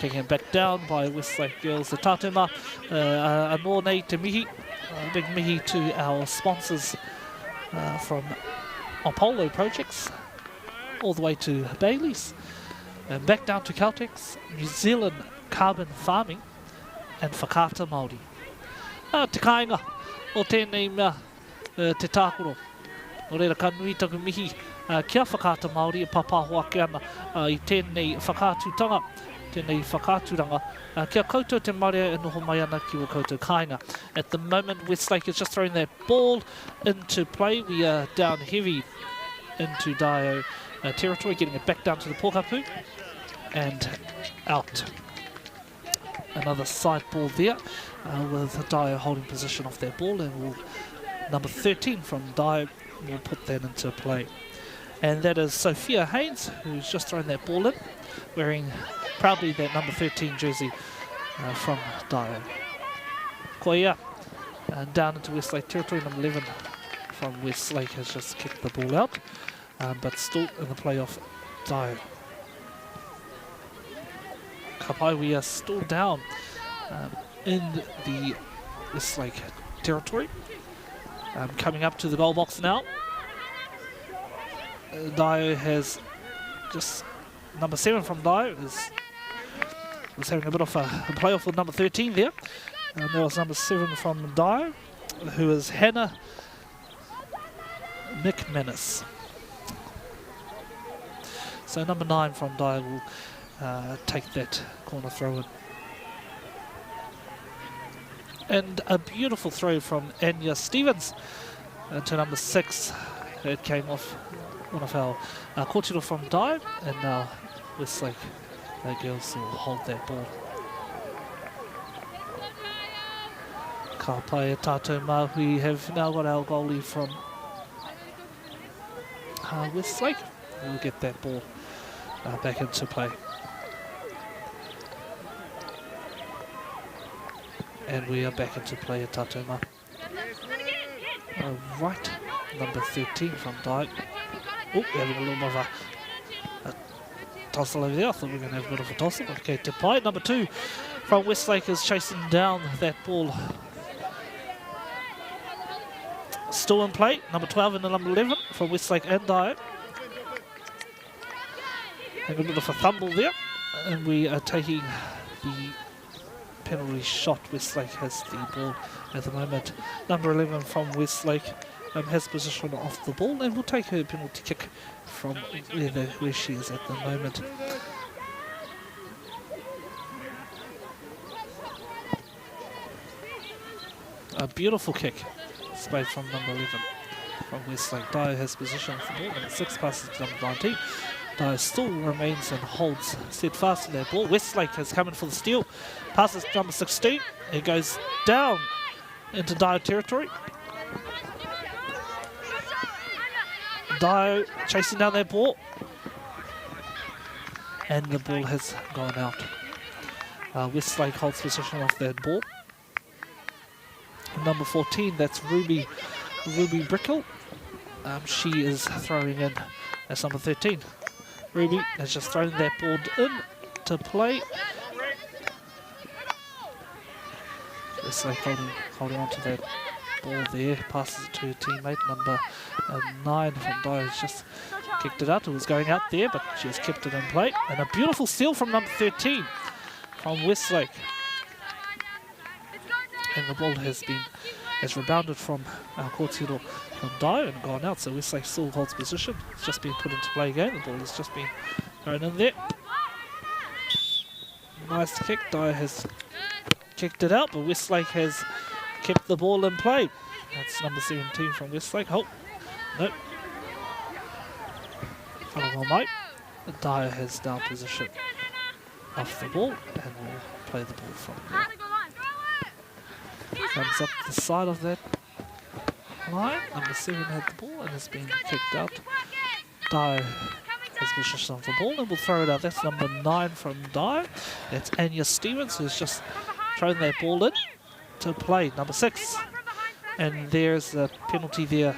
Speaker 1: Kicking it back down by Westlake girls. The Tātuma, anō nei te mihi. Big mihi to our sponsors from Apollo Projects, all the way to Bailey's. And back down to Caltex, New Zealand Carbon Farming, and Whakaata Māori. Te kāinga o tēnei mea te tākoro. O reira ka nui taku mihi kia Whakaata Māori e papahoa ke ana I tēnei whakātutanga, tēnei whakāturanga. Kia koutou te marea e noho mai ana ki o koutou kāinga. At the moment, Westlake is just throwing that ball into play. We are down heavy into Daio territory, getting it back down to the Pokapū and out. Another side ball there with Daio holding possession of their ball, and number 13 from Daio will put that into play. And that is Sophia Haynes, who's just thrown that ball in, wearing proudly that number 13 jersey from Daio. Koia down into Westlake territory, number 11 from Westlake has just kicked the ball out. But still in the playoff Daio. Kapai, we are still down in the Westlake territory. Coming up to the goal box now. Daio has just number 7 from Daio was having a bit of a playoff with number 13 there. There was number 7 from Daio, who is Hannah McManus. So number 9 from Daio will take that corner throw in. And a beautiful throw from Anya Stevens to number 6. It came off one of our kōtiro from Daio, and now Westlake girls will hold that ball. Ka pai e tātou mā, we have now got our goalie from Westlake. We'll get that ball back into play. And we are back into play at Tātou. Right, number 13 from Daio. Oh, having a little bit of a tussle over there. I thought we were going to have a bit of a tussle. Okay, Te Pai, number 2 from Westlake is chasing down that ball. Still in play, number 12 and the number 11 from Westlake and Daio. Having a bit of a fumble there, and we are taking the penalty shot. Westlake has the ball at the moment. Number 11 from Westlake has possession of the ball and will take her penalty kick from where she is at the moment. A beautiful kick, spade from number 11 from Westlake. Daio has possession of the ball, and 6 passes to number 19. Daio still remains and holds steadfast in their ball. Westlake has come in for the steal. Passes to number 16. It goes down into Daio territory. Daio chasing down their ball. And the ball has gone out. Westlake holds possession of that ball. Number 14, that's Ruby Brickle. She is throwing in as number 13. Ruby has just thrown that ball in to play. Westlake holding on to that ball there, passes it to her teammate, number 9 from Dyer, has just kicked it out. It was going out there, but she has kept it in play. And a beautiful steal from number 13 from Westlake. And the ball has rebounded from Kōtiro from Dyer and gone out, so Westlake still holds position. It's just been put into play again. The ball has just been thrown in there. Nice kick. Dyer has kicked it out, but Westlake has kept the ball in play. That's number 17 from Westlake. Oh, no. Follow on, mate. Dyer has now position off the ball and will play the ball from there. Comes up the side of that line. Number 7 had the ball and has been kicked out. Dyer has possession of the ball and will throw it out. That's number 9 from Dyer. That's Anya Stevens, who's just thrown that ball in to play. Number 6. And there's the penalty there.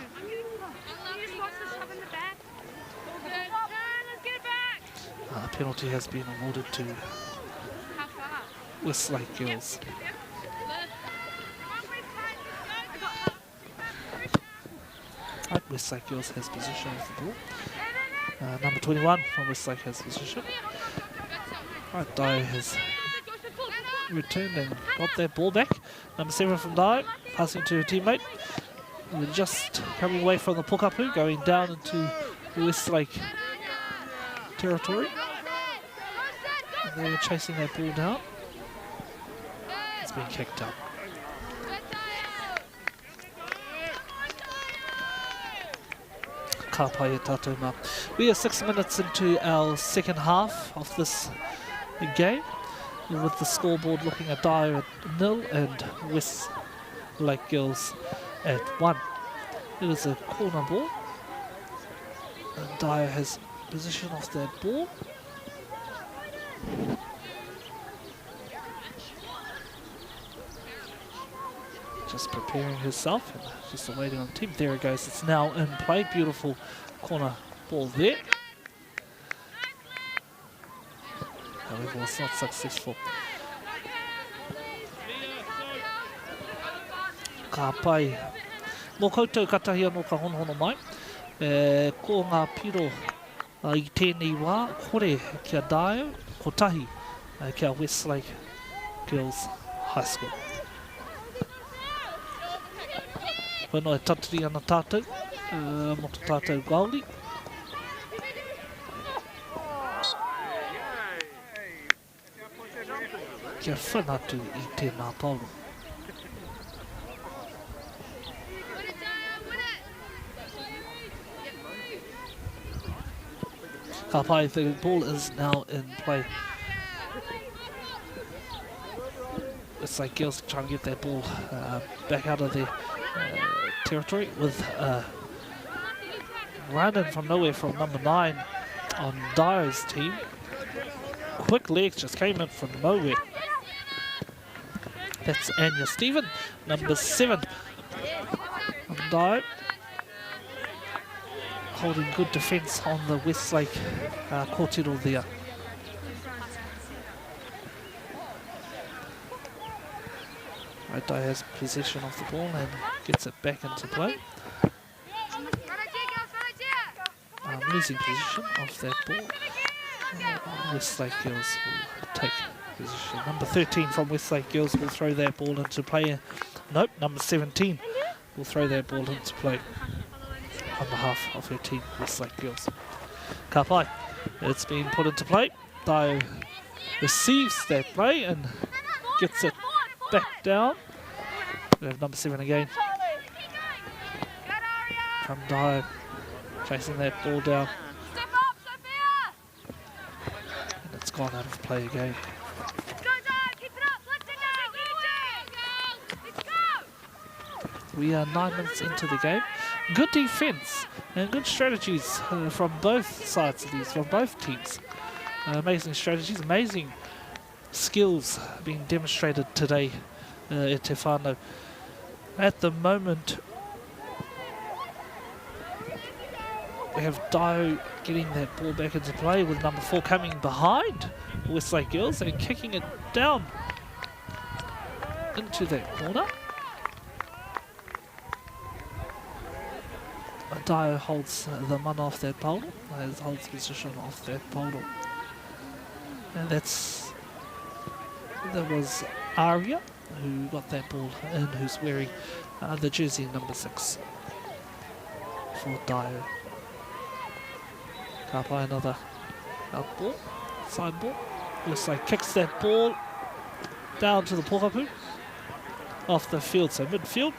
Speaker 1: A penalty has been awarded to Westlake Girls. Right, Westlake Girls has possession of the ball. Number 21 from Westlake has possession. Right, Dyer has returned and got that ball back. Number 7 from Dyer, passing to her teammate. We're just coming away from the pukapu, going down into Westlake territory. And they're chasing that ball down. It's been kicked up. Ka pai e tātou mā. We are 6 minutes into our second half of this game, with the scoreboard looking at Dyer at 0 and Westlake Girls at 1. It is a corner ball. And Dyer has possession of that ball. Just preparing herself and just awaiting on the team. There it goes. It's now in play. Beautiful corner ball there. However, it's not successful. Ka pai. Mō koutou katahi anō ka honohono mai. Ko ngā piro I tēnei wā, kore kia Dyer, ko tahi kia Westlake Girls High School. Whenua e taturi ana tātou, mo te tātou Gauri. Kia whanatu I tēnā pauru. Ka pai, the ball is now in play. It's like Girls trying to get that ball back out of their territory with run in from nowhere from number 9 on Dyer's team. Quick legs just came in from nowhere. That's Anya Stephen, number 7 on Dyer. Holding good defence on the Westlake Kōtiro there. Right, Dyer has possession of the ball and gets it back into play. Losing position of that ball. Westlake Girls will take position. Number 13 from Westlake Girls will throw that ball into play. Nope, number 17 will throw that ball into play on behalf of her team, Westlake Girls. Ka pai, it's been put into play. Dyer receives that play and gets it back down. We have number 7 again. From Dyer, chasing that ball down. And it's gone out of play again. We are 9 minutes into the game. Good defence and good strategies from both sides of these, from both teams. Amazing strategies, amazing skills being demonstrated today at Te Whānau. At the moment, we have Dio getting that ball back into play with number 4 coming behind Westlake Girls and kicking it down into that corner. Dio holds the man off that pole, holds position off that pole. And that was Aria who got that ball in, who's wearing the jersey number 6 for Dio. Kapai another out ball, side ball. Westlake kicks that ball down to the Pokapū, off the field, so midfield.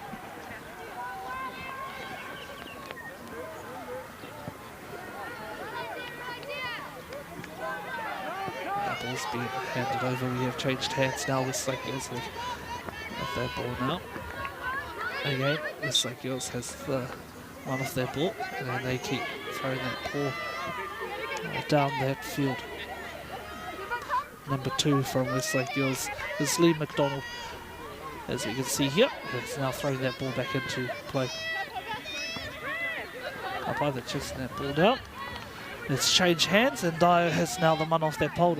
Speaker 1: That ball's being handed over. We have changed hands now. Westlake Girls have that ball now. Again, Westlake Girls has the one off their ball, and they keep throwing that ball down that field. Number 2 from Westlake Girls is Lee McDonald. As we can see here, it's now throwing that ball back into play. Up either chasing that ball down. Let's change hands, and Dio has now the man off that pole.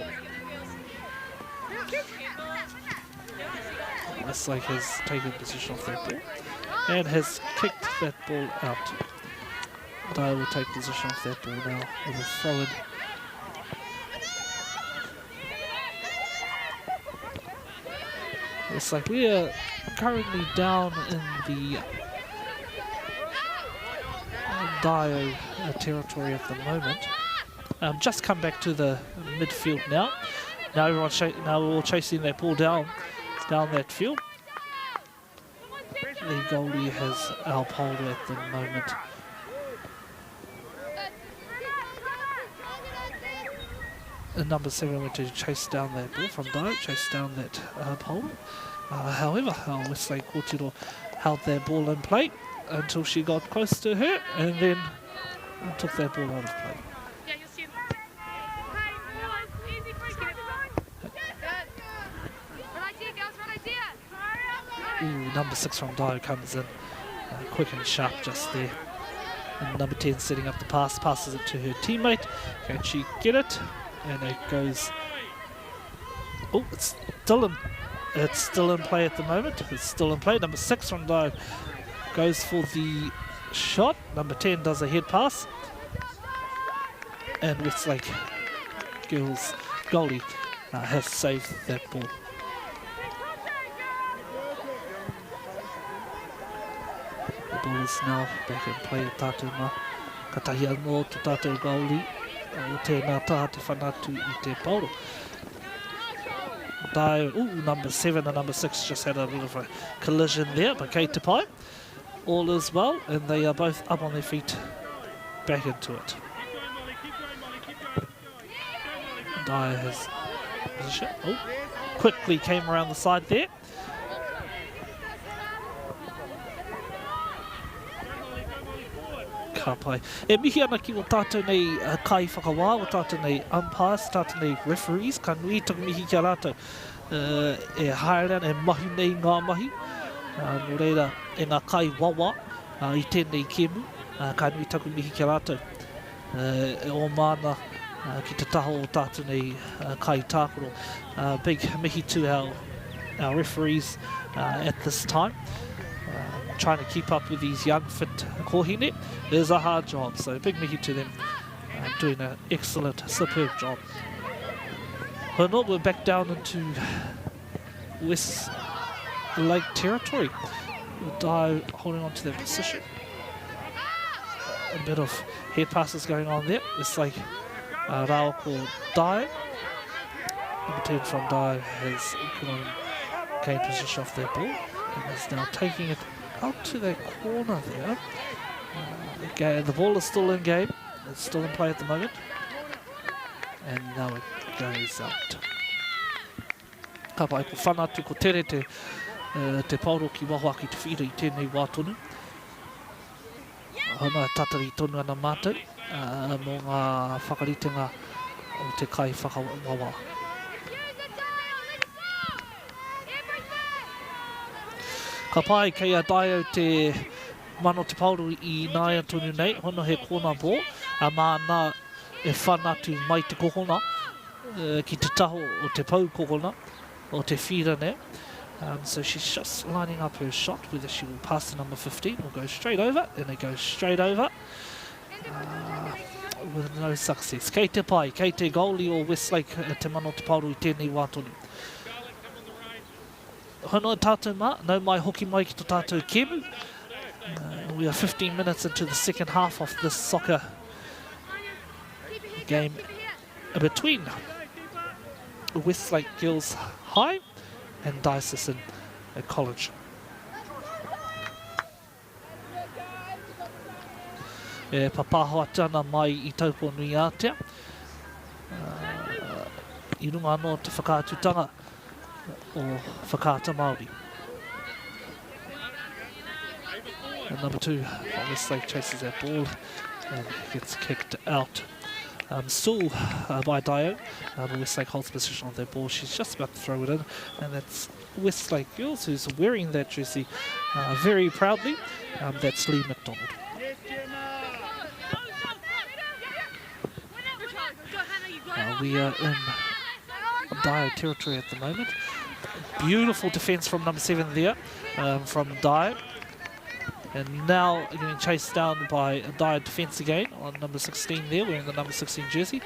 Speaker 1: Westlake has taken position off that ball and has kicked that ball out. Dio will take position off that ball now with a throw in. It's like we are currently down in the Dio territory at the moment. Just come back to the midfield now. Now we're all chasing that ball down that field. The goalie has our pole at the moment. And number 7 went to chase down that ball from Dio, chase down that pole. However, Westlake Kōtiro held their ball in play until she got close to her and then took that ball out of play. Ooh, number 6 from Dio comes in quick and sharp just there. And number 10 setting up the pass, passes it to her teammate. Can she get it? And it goes. Oh, it's still in play at the moment. It's still in play. Number 6 from Dio goes for the shot. Number 10 does a head pass. And Westlake Girls goalie has saved that ball. The ball is now back in play at Tātou mā. Ka tahi anō te Tātou goalie. O tēnā taha te whanatu I te pauro. Dio, number 7 and number 6 just had a bit of a collision there, but kei te pai. All is well, and they are both up on their feet, back into it. Dio has position. Quickly came around the side there. Kapai. E mihi ana ki o tātou nei kai whakawā, o tātou nei umpires, tātou nei referees, ka nui taku mihi kia rātou e haerean e mahi nei ngā mahi. Nō reira e ngā kai wawa I tēnei kēmu, ka nui taku mihi kia rātou. E o mana ki te taho o tātou nei kai tākoro. Big mihi to our referees at this time. Trying to keep up with these young fit kohine is a hard job, so big mihi to them, doing an excellent, superb job. But we're back down into West Lake territory. Dio holding on to their position. A bit of head passes going on there. It's like Rao called Dio. Number 10 from Dio has gained position off their ball and is now taking it out to that corner there. Again, the ball is still in game. It's still in play at the moment. And now it goes out. Ka pai ko whanatu ko tere te pauro ki wahoa ki te whira I tēnei wā tonu. Hana tatari tonu ana mātou mō ngā whakaritenga o te kai whakawawa. Ka pai kei a Dio te mano te pauru I nāia tonu nei, hono he kōna bō, a māna e whanatu mai te kohona, ki te taho o te pau kohona, o te whira so she's just lining up her shot, whether she will pass the number 15 or go straight over, and it goes straight over. With no success. Kei te pai, kei te goalie o Westlake te mano te pauru I tēnei wā tonu. Hono tātou mā, nau mai hoki mai ki tō tātou kēmu. We are 15 minutes into the second half of this soccer game between Westlake Girls High and Diocesan College. E papahoa tana mai I Taupo nui Aotea. I runga anō te whakaatutanga o whakaata Māori. And number 2, Westlake chases that ball and gets kicked out. Still by Dio, but Westlake holds position on their ball. She's just about to throw it in, and that's Westlake Girls who's wearing that jersey very proudly. That's Lee McDonald. We are in Dio territory at the moment. Beautiful defence from number 7 there, from Dio. And now getting chased down by a Dio defence again on number 16 there, wearing the number 16 jersey.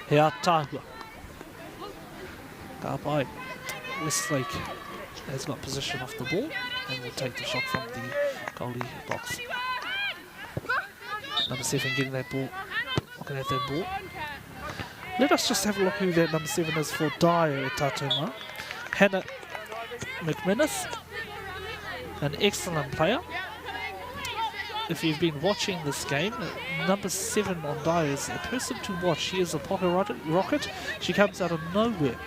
Speaker 1: Hea Tāhua. Ka pai. Westlake has got possession of the ball and will take the shot from the goalie box. Number 7 getting that ball, looking at that ball. Let us just have a look who that number 7 is for Dio at Tatuma. Hannah McMinnis, an excellent player. If you've been watching this game, number 7 on Dio is a person to watch. She is a pocket rocket. She comes out of nowhere.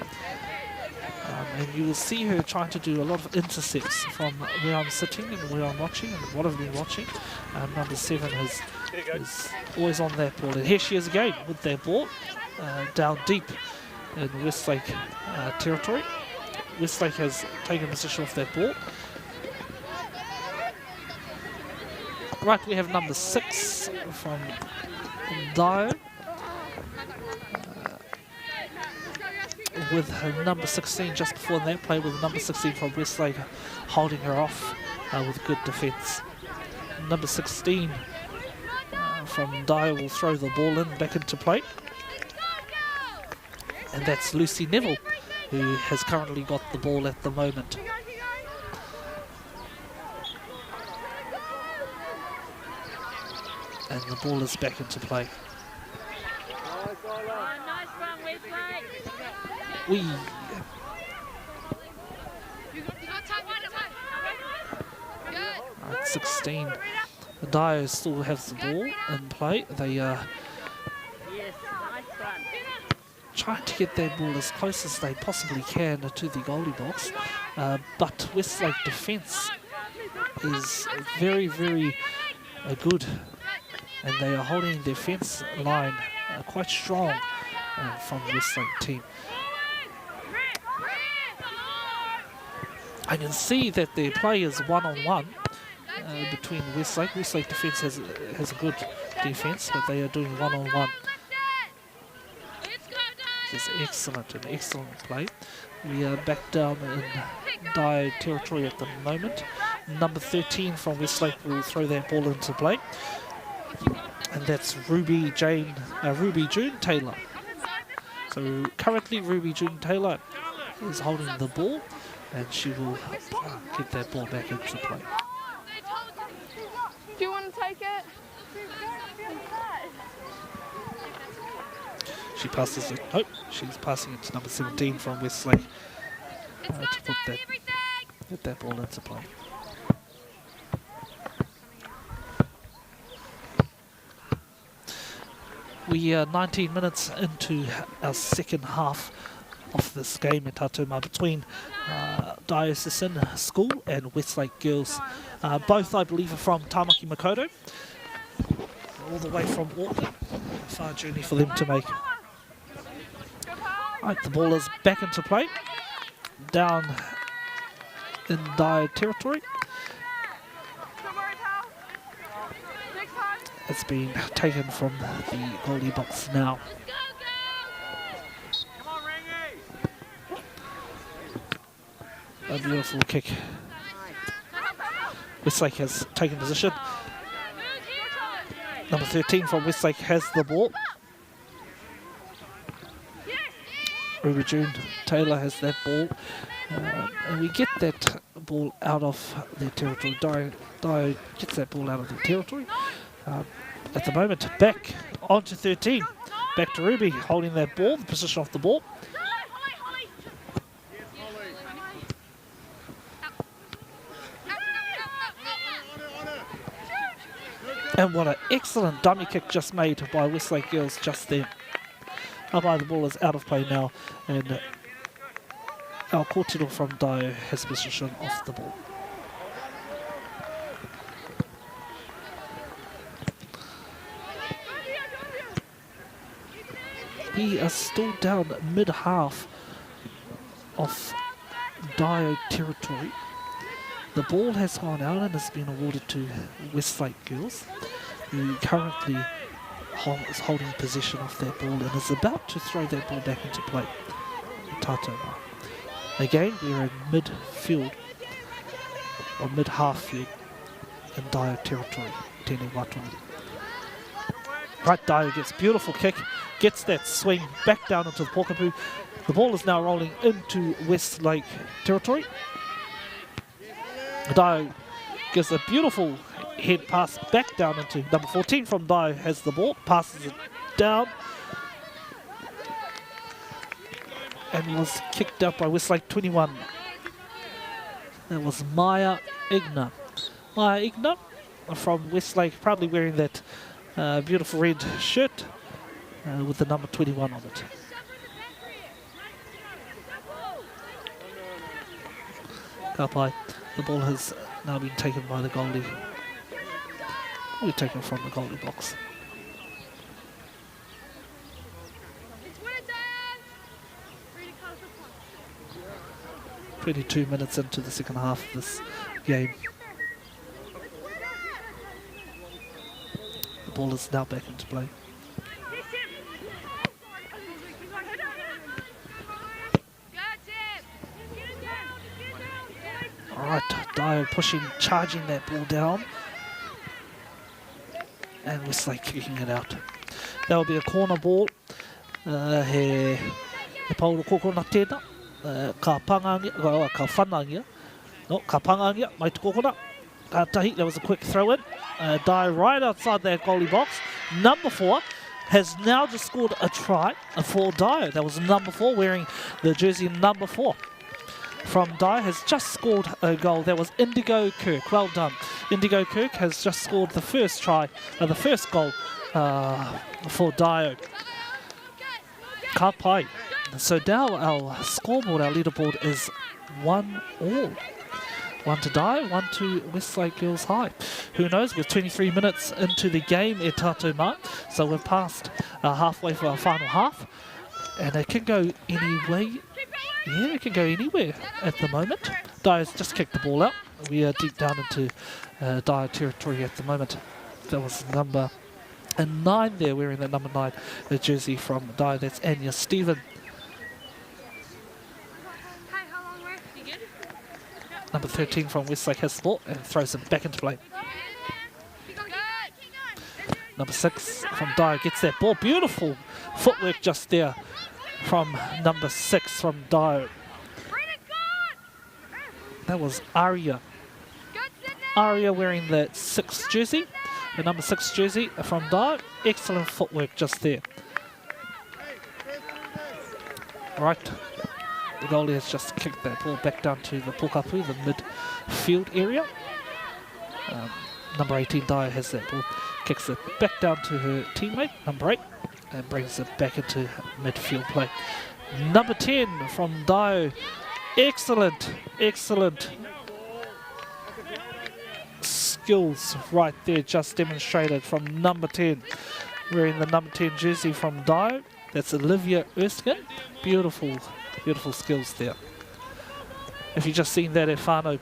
Speaker 1: And you will see her trying to do a lot of intercepts from where I'm sitting and where I'm watching and what I've been watching. Number 7 is always on that ball. And here she is again with that ball down deep in Westlake territory. Westlake has taken possession of that ball. Right, we have number 6 from Dio. With her number 16 just before that play, with number 16 from Westlake holding her off with good defence. Number 16 from Dio will throw the ball in back into play. And that's Lucy Neville, who has currently got the ball at the moment. And the ball is back into play. We 16. Dio still has the ball in play. They are trying to get their ball as close as they possibly can to the goalie box, but Westlake defence is very, very good, and they are holding their fence line quite strong from the Westlake team. I can see that their play is one-on-one between Westlake. Westlake defence has a good defence, but they are doing one-on-one. It's excellent, an excellent play. We are back down in Dio territory at the moment. Number 13 from Westlake will throw that ball into play, and that's Ruby June Taylor. So currently Ruby June Taylor is holding the ball, and she will get that ball back into play.
Speaker 2: Do you want to take it?
Speaker 1: She passes it. Oh, she's passing it to number 17 from Westlake to get that ball into play. We are 19 minutes into our second half of this game in Tatuma between Diocesan School and Westlake Girls. Both, I believe, are from Tamaki Makaurau, all the way from Auckland. A far journey for them to make. Right, the ball is back into play, down in Dio territory. It's been taken from the goalie box now. A beautiful kick. Westlake has taken position. Number 13 from Westlake has the ball. Ruby June Taylor has that ball. And we get that ball out of their territory. Dio gets that ball out of their territory. At the moment, back onto 13. Back to Ruby, holding that ball, the position off the ball. And what an excellent dummy kick just made by Westlake Girls just there. The ball is out of play now, and our Kōtiro from Dio has position off the ball. We are still down mid-half of Dio territory. The ball has gone out and has been awarded to Westlake Girls, who currently is holding possession of that ball and is about to throw that ball back into play. Taupo. Again, we're in midfield, or mid-half field, in Dio territory, Tēnei Wātoni. Right, Dio gets beautiful kick, gets that swing back down into the Pokapū. The ball is now rolling into Westlake territory. Dio gives a beautiful head pass back down into number 14 from Dio has the ball, passes it down, and was kicked out by Westlake 21. That was Maya Igna. Maya Igna from Westlake, probably wearing that beautiful red shirt with the number 21 on it. Kapai. The ball has now been taken by the goalie. We're taken from the goalie box.
Speaker 2: It's where Diane!
Speaker 1: 22 minutes into the second half of this game. The ball is now back into play. Alright, Dio pushing, charging that ball down. And Westlake kicking it out. That will be a corner ball. He Paulo kokona tēnā. Ka pangangia, ka whanangia. No, ka pangangia, mai te kokona. Ka tahi, that was a quick throw in. Dio right outside that goalie box. Number 4 has now just scored a try for Dio. That was number 4 wearing the jersey number 4. From Dio has just scored a goal. That was Indigo Kirk. Well done. Indigo Kirk has just scored the first try, the first goal for Dio. Ka pai. So now our scoreboard, our leaderboard is 1-1. 1 to Dio, 1 to Westlake Girls High. Who knows, we're 23 minutes into the game e tātou mā. So we're past halfway for our final half. And it can go any way. Yeah, it can go anywhere at the moment. Dio's just kicked the ball out. We are deep down into Dio territory at the moment. That was number 9 there, wearing that number 9 the jersey from Dio. That's Anya Stephen. Number 13 from Westlake has the ball and throws it back into play. Number 6 from Dio gets that ball. Beautiful footwork just there from number 6 from Dio. That was Aria. Aria wearing the 6th jersey, the number 6 jersey from Dio. Excellent footwork just there. Right, the goalie has just kicked that ball back down to the Pokapū, the midfield area. Number 18 Dio has that ball, kicks it back down to her teammate, number 8. And brings it back into midfield play. Number 10 from Dio. Excellent, excellent skills right there just demonstrated from number 10. Wearing the number 10 jersey from Dio. That's Olivia Erskine. Beautiful, beautiful skills there. If you just seen that at whānau,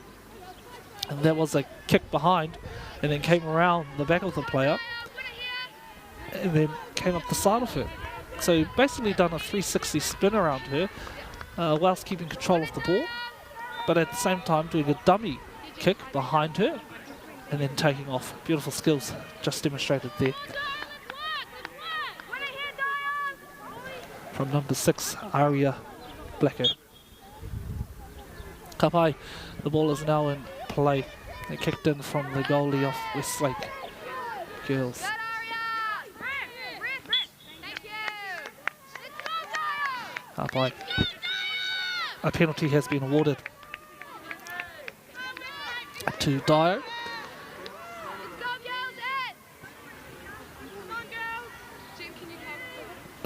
Speaker 1: and that was a kick behind and then came around the back of the player. and then came up the side of her. So basically done a 360 spin around her whilst keeping control of the ball, but at the same time doing a dummy kick behind her and then taking off. Beautiful skills just demonstrated there. From number 6, Aria Blacker. Kapai, the ball is now in play. They kicked in from the goalie of Westlake Girls. Kapai. A penalty has been awarded to Dio.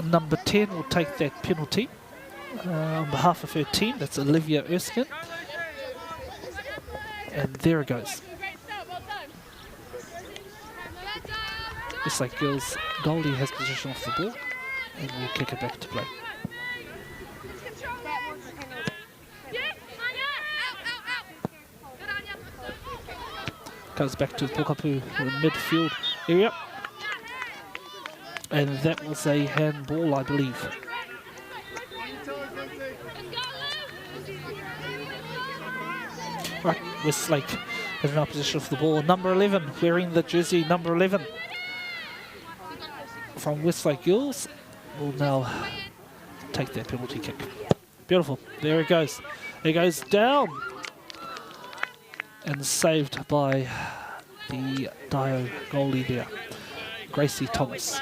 Speaker 1: Number 10 will take that penalty on behalf of her team. That's Olivia Erskine. And there it goes. Westlake Girls goalie has possession of the ball and will kick it back to play. Goes back to Pokapū in the midfield area. And that was a handball, I believe. Right, Westlake has now possession of the ball. Number 11, wearing the jersey number 11 from Westlake Girls, will now take that penalty kick. Beautiful. There it goes. It goes down. And saved by the Dio goalie there, Gracie Thomas.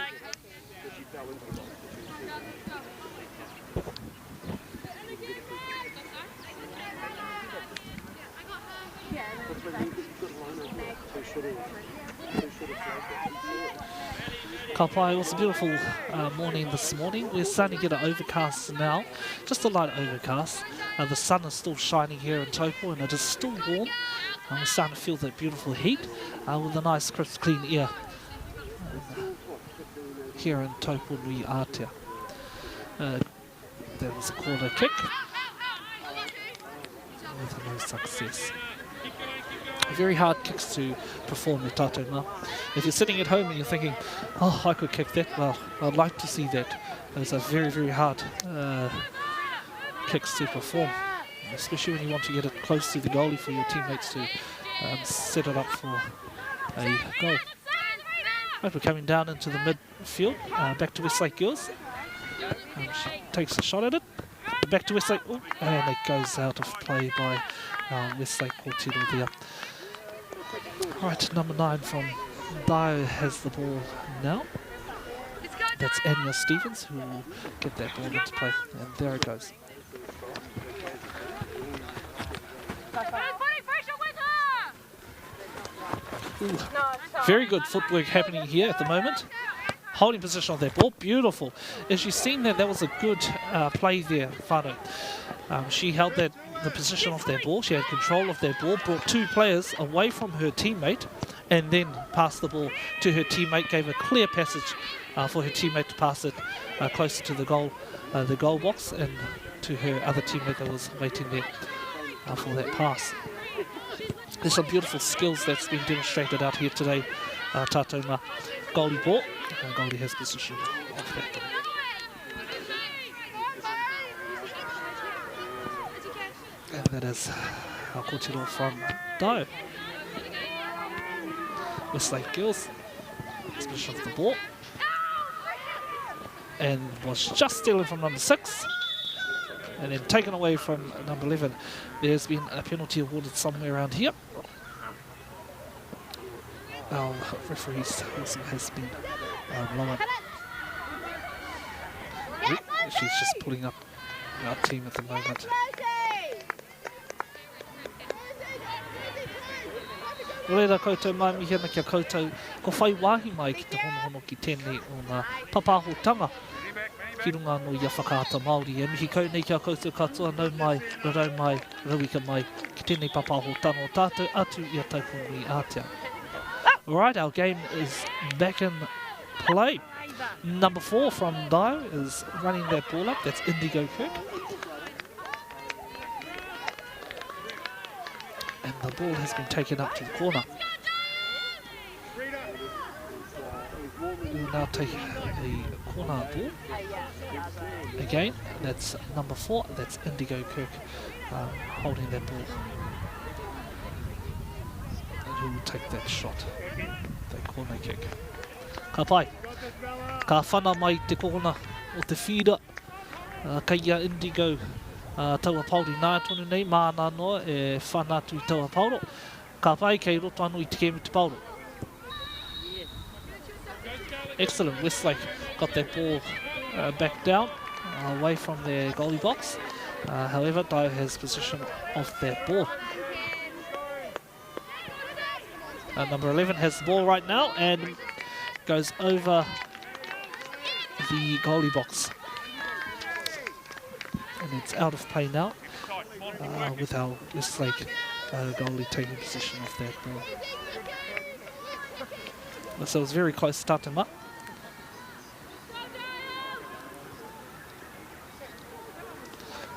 Speaker 1: Kapai, it was a beautiful morning this morning. We're starting to get an overcast now, just a light overcast. The sun is still shining here in Taupo and it is still warm. And we're starting to feel that beautiful heat with a nice crisp clean air here in Taupo Nui Aotea. That was a corner kick with no success. Very hard kicks to perform at Tatoma. If you're sitting at home and you're thinking, oh, I could kick that, well, I'd like to see that. Those are very, very hard kicks to perform, especially when you want to get it close to the goalie for your teammates to set it up for a goal. Right, we're coming down into the midfield, back to Westlake Girls. She takes a shot at it. Back to Westlake, and it goes out of play by Westlake Cortino there. Right, number 9 from Dio has the ball now. That's Anya Stevens who will get that ball into play, and there it goes. Ooh, very good footwork happening here at the moment. Holding position on that ball, beautiful. As you've seen that was a good play there, Whānau. She held the position of that ball, she had control of that ball, brought 2 players away from her teammate, and then passed the ball to her teammate, gave a clear passage for her teammate to pass it closer to the goal box, and to her other teammate that was waiting there for that pass. There's some beautiful skills that's been demonstrated out here today. Tatoma goalie ball. Goalie has position of that ball. And that is our Kōtiro from Dio. Westlake Girls, position of the ball. And was just stealing from number 6. And then taken away from number 11. There's been a penalty awarded somewhere around here. Our referee's whistle has been lowered. She's just pulling up our team at the moment. Reira koutou mai mihi ana kia koutou, ko whai wāhi mai ki te honohono ki tēnei o ngā papahotanga ki runga no ia whakaata Māori. E mihi kau nei kia koutou katoa nau mai, rarau mai, rauika mai, ki tēnei papahotanga o tātou atu ia Taupo Nui Aotea. Alright, our game is back in play. Number 4 from Dio is running that ball up, that's Indigo Kirk. And the ball has been taken up to the corner. We'll now take a corner ball. Again, that's number 4, that's Indigo Kirk holding that ball. And who will take that shot, that corner kick. Ka pai, ka whana mai te corner o te whira, kia Indigo taua pauri nā tonu nei, māna noa e whana atu I taua pauro. Ka pai kei roto anu I te kēmu te pauro. Excellent, Westlake got that ball back down, away from their goalie box. However, Dio has possession of that ball. Number 11 has the ball right now and goes over the goalie box. And it's out of play now, with our Westlake goalie taking possession of that ball. So it's very close to Tatema.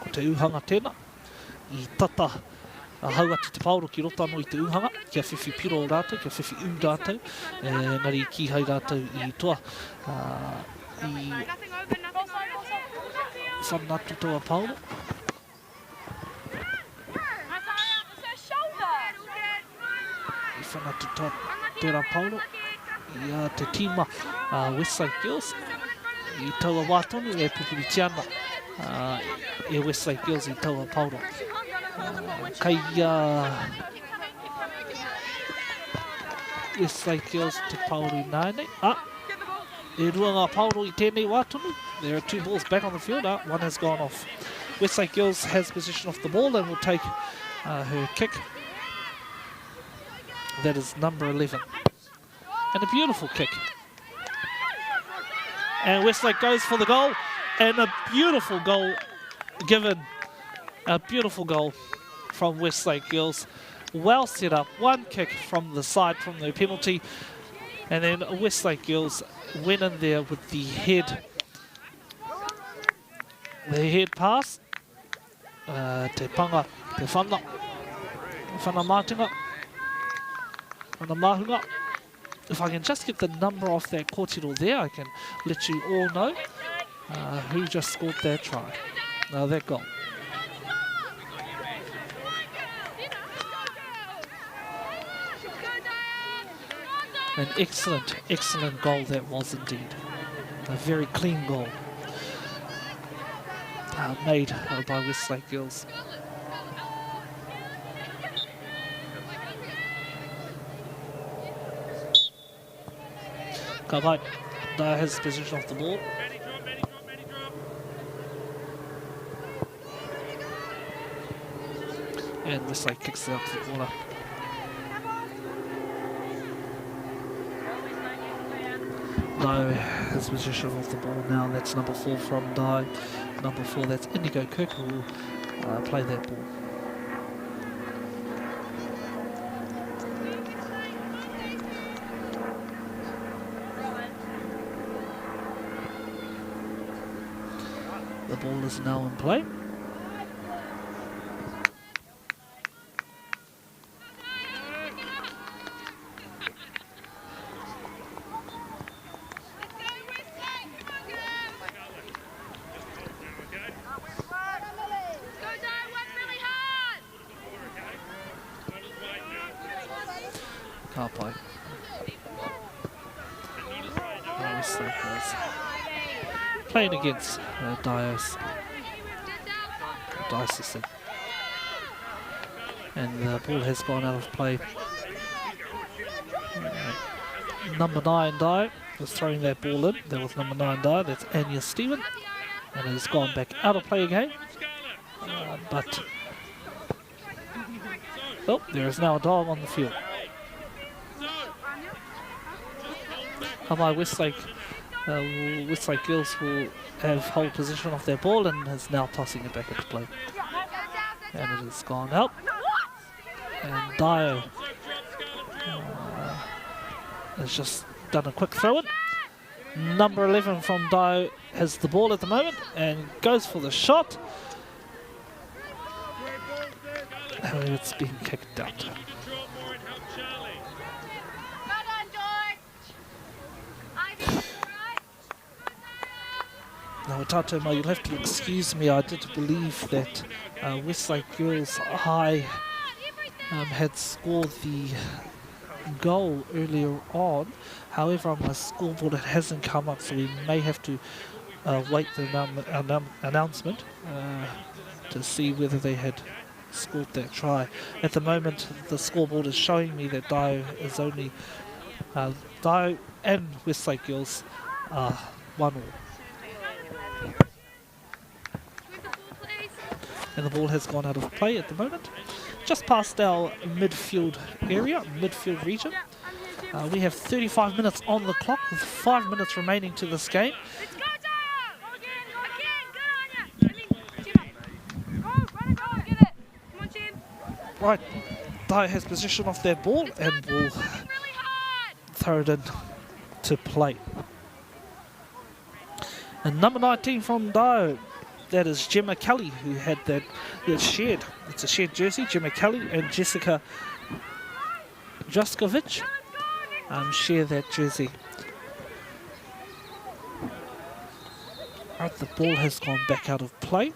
Speaker 1: Ko te uhanga tēnā, I tata hau atu te pauro ki roto anō I te uhanga, kia whiwhi piro o rātou, kia whiwhi u rātou, ngari ki hai rātou I toa. I whanatu toa pauro. I whanatu toa tērā pauro. I te tīma Westlake Girls. I taua wātonu e pupuri tiana. E Westlake Girls I taua pauro. Kei Westlake Girls te pauri nānei. E rua ngā pauro I tēnei wātonu. There are 2 balls back on the field. One has gone off. Westlake Girls has possession of the ball and will take her kick. That is number 11. And a beautiful kick. And Westlake goes for the goal. And a beautiful goal given. A beautiful goal from Westlake Girls. Well set up. One kick from the side from their penalty. And then Westlake Girls went in there with the head. The head pass. Te panga, te whana. Whana mātinga. Whana mahunga. If I can just get the number off that kōtiro there, I can let you all know who just scored that try. That goal. An excellent, excellent goal that was indeed. A very clean goal. Made by Westlake Girls. Kapai has possession of the ball. And Westlake kicks it out to the corner. Dio has possession of the ball now. That's number 4 from Dio. Number 4, that's Indigo Kirk, who will play that ball. The ball is now in play. Taupo. Playing against Diocese. And the ball has gone out of play. Number 9 Dio was throwing that ball in. That was number 9 Dio. That's Anya Stephen. And it has gone back out of play again. But oh, there is now a dog on the field. Westlake Girls will have hold position of their ball and is now tossing it back into play. And it has gone out. And Dio has just done a quick throw in. Number 11 from Dio has the ball at the moment and goes for the shot. However, it's being kicked out. Now, Tatoma, you'll have to excuse me, I did believe that Westlake Girls High had scored the goal earlier on. However, on my scoreboard it hasn't come up, so we may have to wait the announcement to see whether they had scored that try. At the moment, the scoreboard is showing me that Dio is only Dio and Westlake Girls are 1-1. And the ball has gone out of play at the moment. Just past our midfield area, midfield region. We have 35 minutes on the clock with 5 minutes remaining to this game. Right, Dio has possession of their ball and will throw it in to play. And number 19 from Dio, that is Gemma Kelly, who had that shared. It's a shared jersey. Gemma Kelly and Jessica Jaskovic share that jersey. Right, the ball has gone back out of play.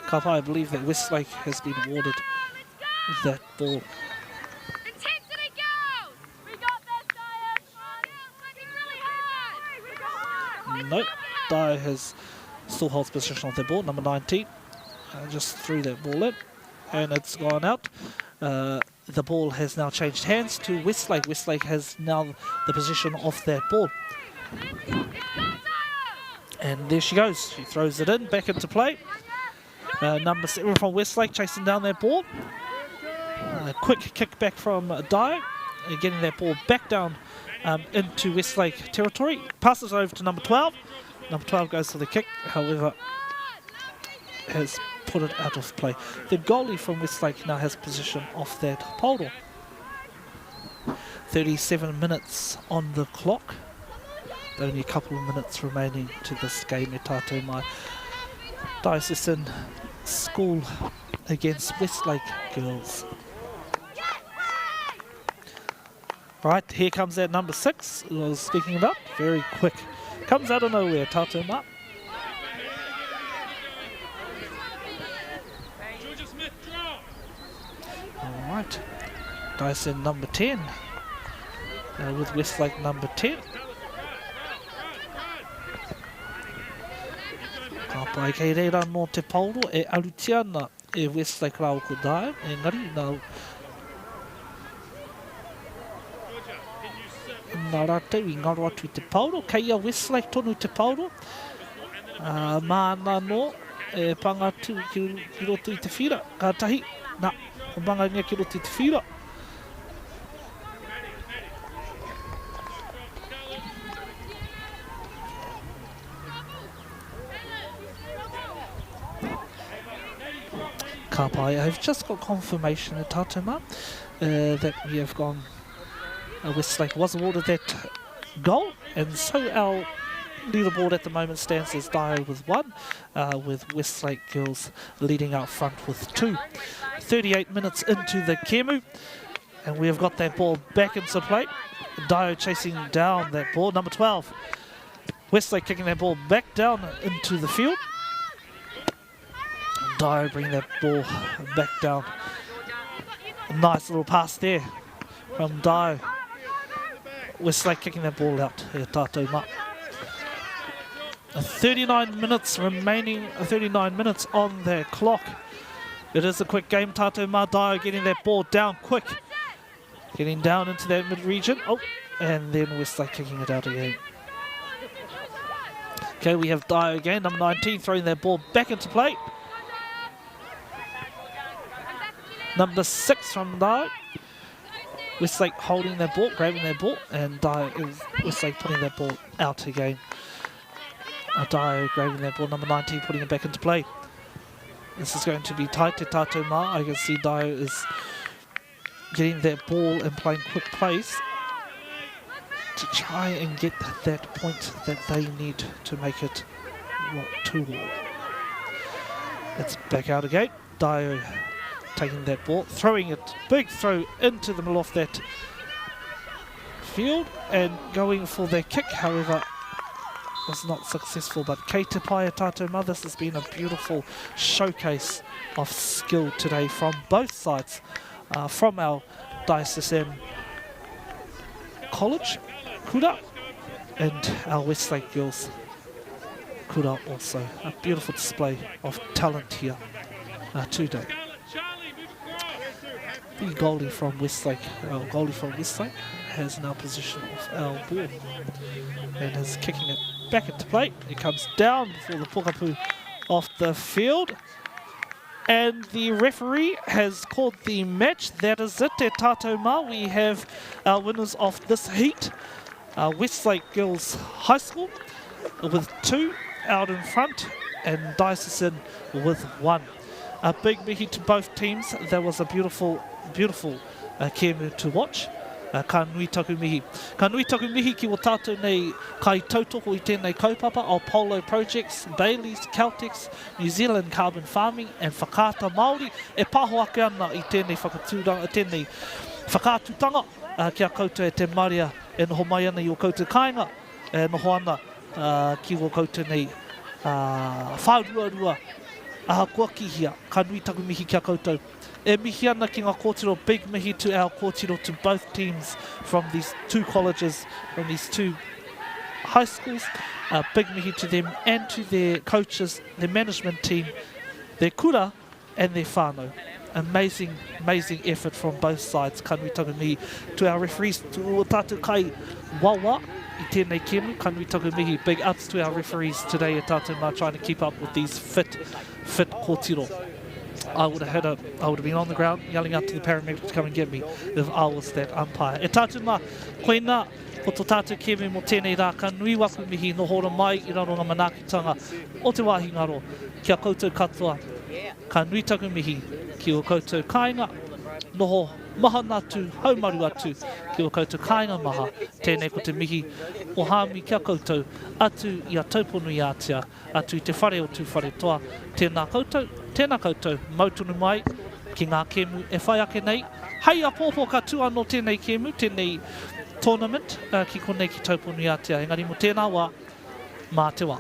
Speaker 1: Kapa, I believe that Westlake has been awarded that ball. Nope, Dio still holds possession of the ball, number 19. Just threw that ball in, and it's gone out. The ball has now changed hands to Westlake. Westlake has now the possession of that ball. And there she goes. She throws it in, back into play. Number 7 from Westlake chasing down that ball. Quick kick back from Dio, getting that ball back down into Westlake territory. Passes over to number 12. Number 12 goes for the kick, however, has put it out of play. The goalie from Westlake now has possession of that poldo. 37 minutes on the clock. Only a couple of minutes remaining to this game at Tatoma Diocesan School against Westlake Girls. Right, here comes that number 6 I was speaking about. Very quick. Comes out of nowhere, Tatoma. Alright. Dyson number 10. With Westlake number 10. Ka pai kei reira no te pauro e arutiana e Westlake rau ko Dio. Engari, nā rātou I ngaro atu te pauro. Kei a Westlake tonu te pauro. Māna no e pangatu ki roto I te whira. Ka tahi, nā, o mangaunga ki roto I te whira. Ka pai, I've just got confirmation at Tatoma that we have gone. Westlake was awarded that goal, and so our leaderboard at the moment stands as Dio with 1, with Westlake Girls leading out front with 2. 38 minutes into the Kemu, and we have got that ball back into play. Dio chasing down that ball, number 12. Westlake kicking that ball back down into the field. Dio bring that ball back down. A nice little pass there from Dio. Westlake kicking that ball out here, Tatoma. 39 minutes remaining, 39 minutes on their clock. It is a quick game, Tatoma. Dio getting that ball down quick. Getting down into that mid-region. Oh, and then Westlake kicking it out again. Okay, we have Dio again, number 19, throwing that ball back into play. Number 6 from Dio. Westlake holding their ball, grabbing their ball, and Westlake putting that ball out again. Dio grabbing that ball, number 19 putting it back into play. This is going to be tight to Tatoma. I can see Dio is getting that ball and playing quick plays to try and get that point that they need to make it 2-2. It's back out again. Dio taking that ball, throwing it, big throw into the middle of that field and going for their kick, however was not successful. But kei te pai tātou ma, this has been a beautiful showcase of skill today from both sides, from our NZSS College, Kura, and our Westlake Girls, Kura also. A beautiful display of talent here today. The goalie from Westlake, has now possession of our ball and is kicking it back into play. It comes down before the pokapū off the field. And the referee has called the match. That is it, te tātou mā. We have our winners of this heat. Westlake Girls High School with 2 out in front and NZSS with 1. A big mihi to both teams. That was a beautiful, beautiful kēmu to watch. Ka nui taku mihi. Ka nui taku mihi ki o tātou nei kai tautoko I tēnei kaupapa o Polo Projects, Bailey's, Celtics, New Zealand Carbon Farming and Whakaata Māori e pāho ake ana I tēnei whakatūranga, tēnei whakātutanga kia koutou e te maria e noho mai ana I o koutou kāinga e noho ana ki o koutou nei whāruarua kua kihia. Ka nui taku mihi kia koutou. E mihi ana ki ngā kōtiro, big mihi to our kōtiro to both teams from these 2 colleges, from these 2 high schools. Big mihi to them and to their coaches, their management team, their kura and their whānau. Amazing, amazing effort from both sides. Ka nui taku mihi to our referees, to o tātou kai wawa I tēnei kēmu. Ka nui taku mihi, big ups to our referees today e tātou mā, trying to keep up with these fit kōtiro. I would have been on the ground yelling out to the paramedics to come and get me if I was that umpire. E tātou mā, koe nā, ko tō tātou kēmu mō tēnei rā, ka nui waku mihi no hora mai I raro ngā manaakitanga o te wāhi ngaro, kia koutou katoa. Ka nui taku mihi ki o koutou kāinga, noho maha nātu, haumaru atu ki o koutou kāinga maha, tēnei ko te mihi o hāmi kia koutou, atu I a Taupo nui ātia, atu I te whare o tū whare toa, tēnā koutou, mautunu mai, ki ngā kēmu e whai ake nei. Hei a pōpō ka tua no tēnei kēmu, tēnei tournament, ki konei ki Taupo nui ātia, engari mo tēnā wā, mā te wā.